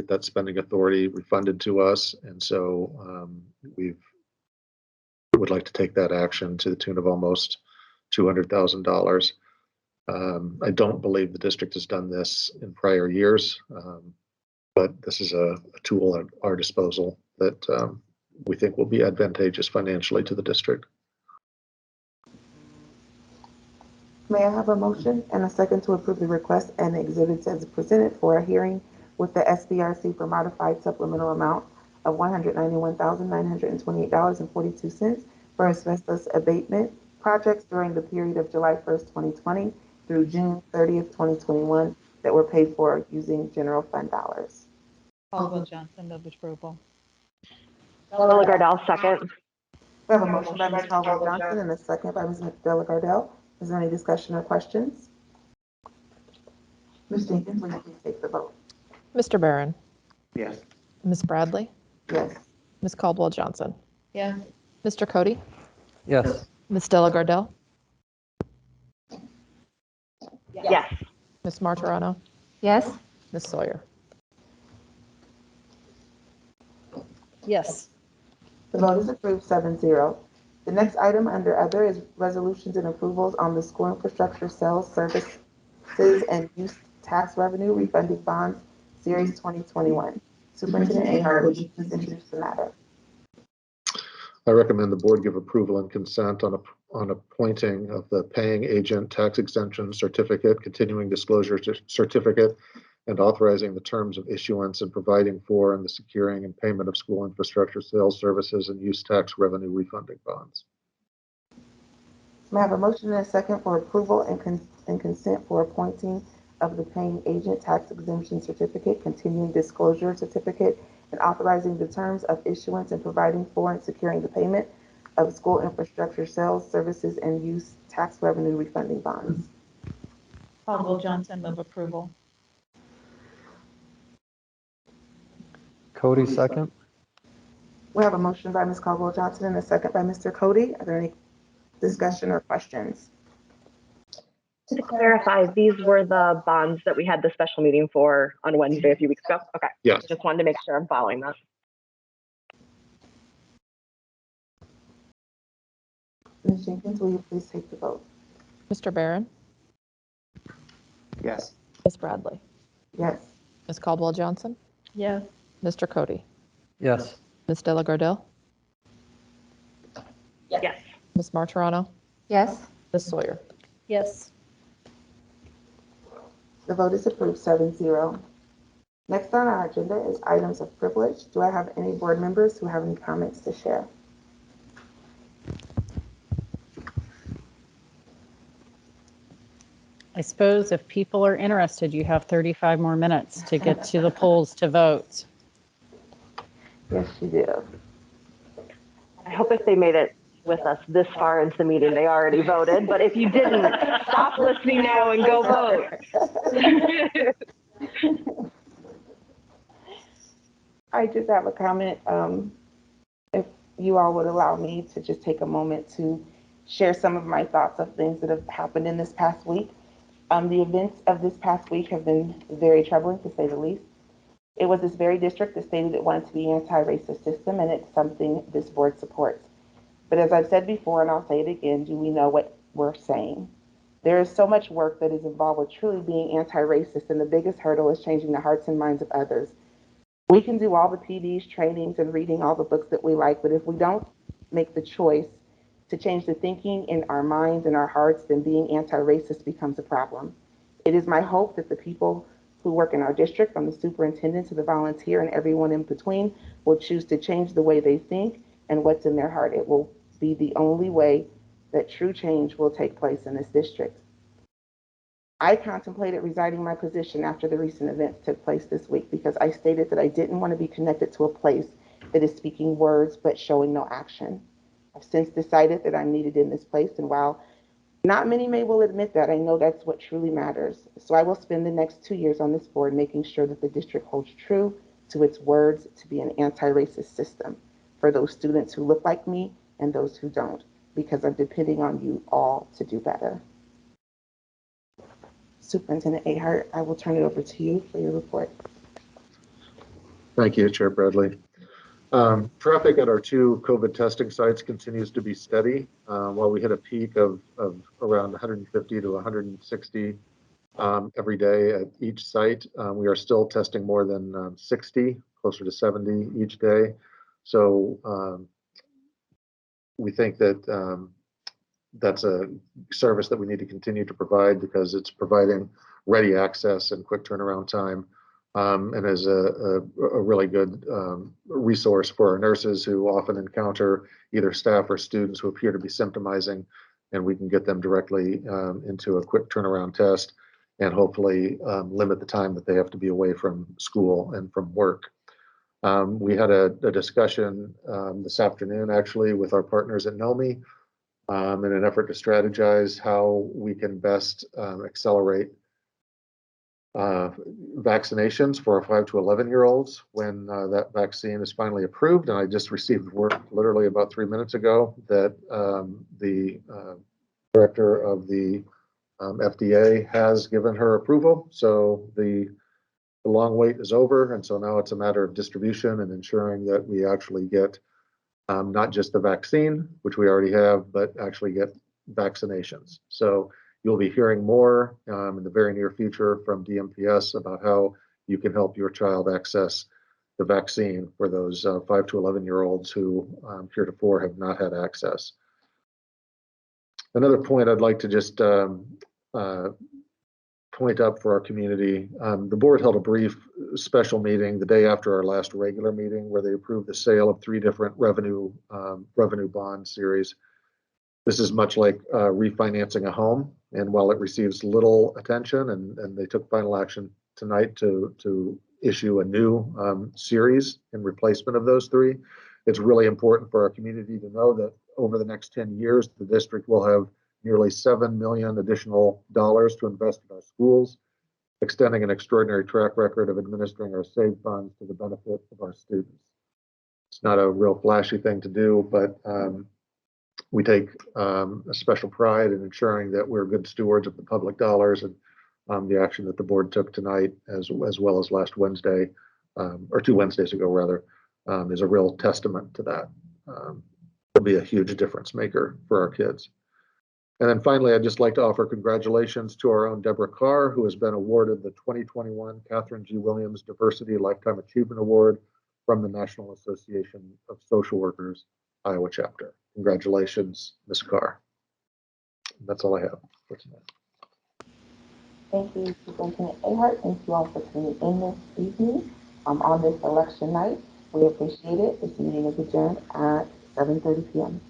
that spending authority refunded to us. And so we would like to take that action to the tune of almost $200,000. I don't believe the district has done this in prior years. But this is a tool at our disposal that we think will be advantageous financially to the district. May I have a motion and a second to approve the request and exhibits as presented for a hearing with the SBRC for modified supplemental amount of $191,928.42 for asbestos abatement projects during the period of July 1st, 2020 through June 30th, 2021 that were paid for using general fund dollars. Caldwell Johnson, move approval. Delagardelle, second. We have a motion by Ms. Caldwell Johnson and a second by Ms. Delagardelle. Is there any discussion or questions? Ms. Jenkins, will you please take the vote? Mr. Barron, Yes. Ms. Bradley, Yes. Ms. Caldwell Johnson, Yes. Mr. Cody, Yes. Ms. Delagardelle, Yes. Ms. Martirano, Yes. Ms. Sawyer. Yes. The vote is approved 7-0. The next item under other is resolutions and approvals on the school infrastructure sales, services, and use tax revenue refunding bonds, Series 2021. Superintendent Ahart, would you please introduce the matter? I recommend the board give approval and consent on appointing of the paying agent tax exemption certificate, continuing disclosure certificate, and authorizing the terms of issuance and providing for and the securing and payment of school infrastructure sales, services, and use tax revenue refunding bonds. May I have a motion and a second for approval and consent for appointing of the paying agent tax exemption certificate, continuing disclosure certificate, and authorizing the terms of issuance and providing for and securing the payment of school infrastructure sales, services, and use tax revenue refunding bonds? Caldwell Johnson, move approval. Cody, second. We have a motion by Ms. Caldwell Johnson and a second by Mr. Cody. Are there any discussion or questions? To clarify, these were the bonds that we had the special meeting for on Wednesday a few weeks ago? Okay. Yes. Just wanted to make sure I'm following that. Ms. Jenkins, will you please take the vote? Mr. Barron, Yes. Ms. Bradley, Yes. Ms. Caldwell Johnson, Yes. Mr. Cody, Yes. Ms. Delagardelle, Yes. Ms. Martirano, Yes. Ms. Sawyer. Yes. The vote is approved 7-0. Next on our agenda is items of privilege. Do I have any board members who have any comments to share? I suppose if people are interested, you have 35 more minutes to get to the polls to vote. Yes, you do. I hope if they made it with us this far into the meeting, they already voted. But if you didn't, stop listening now and go vote. I just have a comment. If you all would allow me to just take a moment to share some of my thoughts of things that have happened in this past week. The events of this past week have been very troubling, to say the least. It was this very district that stated it wanted to be an anti-racist system, and it's something this board supports. But as I've said before, and I'll say it again, do we know what we're saying? There is so much work that is involved with truly being anti-racist, and the biggest hurdle is changing the hearts and minds of others. We can do all the PDs, trainings, and reading all the books that we like, but if we don't make the choice to change the thinking in our minds and our hearts, then being anti-racist becomes a problem. It is my hope that the people who work in our district, from the superintendent to the volunteer and everyone in between, will choose to change the way they think and what's in their heart. It will be the only way that true change will take place in this district. I contemplated resigning my position after the recent events took place this week because I stated that I didn't want to be connected to a place that is speaking words but showing no action. I've since decided that I'm needed in this place, and while not many will admit that, I know that's what truly matters. So I will spend the next 2 years on this board making sure that the district holds true to its words to be an anti-racist system for those students who look like me and those who don't, because I'm depending on you all to do better. Superintendent Ahart, I will turn it over to you for your report. Thank you, Chair Bradley. Traffic at our 2 COVID testing sites continues to be steady. While we hit a peak of around 150 to 160 every day at each site, we are still testing more than 60, closer to 70 each day. So we think that that's a service that we need to continue to provide because it's providing ready access and quick turnaround time, and is a really good resource for our nurses who often encounter either staff or students who appear to be symptomizing, and we can get them directly into a quick turnaround test and hopefully limit the time that they have to be away from school and from work. We had a discussion this afternoon actually with our partners at NOMI in an effort to strategize how we can best accelerate vaccinations for our 5 to 11-year-olds when that vaccine is finally approved. And I just received word literally about 3 minutes ago that the director of the FDA has given her approval, so the long wait is over, and so now it's a matter of distribution and ensuring that we actually get not just the vaccine, which we already have, but actually get vaccinations. So you'll be hearing more in the very near future from DMPS about how you can help your child access the vaccine for those 5 to 11-year-olds who heretofore have not had access. Another point I'd like to just point up for our community, the board held a brief special meeting the day after our last regular meeting where they approved the sale of 3 different revenue bond series. This is much like refinancing a home, and while it receives little attention, and they took final action tonight to issue a new series in replacement of those 3, it's really important for our community to know that over the next 10 years, the district will have nearly $7 million additional dollars to invest in our schools, extending an extraordinary track record of administering our saved funds to the benefit of our students. It's not a real flashy thing to do, but we take a special pride in ensuring that we're good stewards of the public dollars, and the action that the board took tonight, as well as last Wednesday, or 2 Wednesdays ago rather, is a real testament to that. It'll be a huge difference maker for our kids. And then finally, I'd just like to offer congratulations to our own Deborah Carr, who has been awarded the 2021 Catherine G. Williams Diversity Lifetime Achievement Award from the National Association of Social Workers, Iowa chapter. Congratulations, Ms. Carr. That's all I have for tonight. Thank you, Superintendent Ahart. Thank you all for tuning in this evening on this election night. We appreciate it. This meeting is adjourned at 7:30 p.m.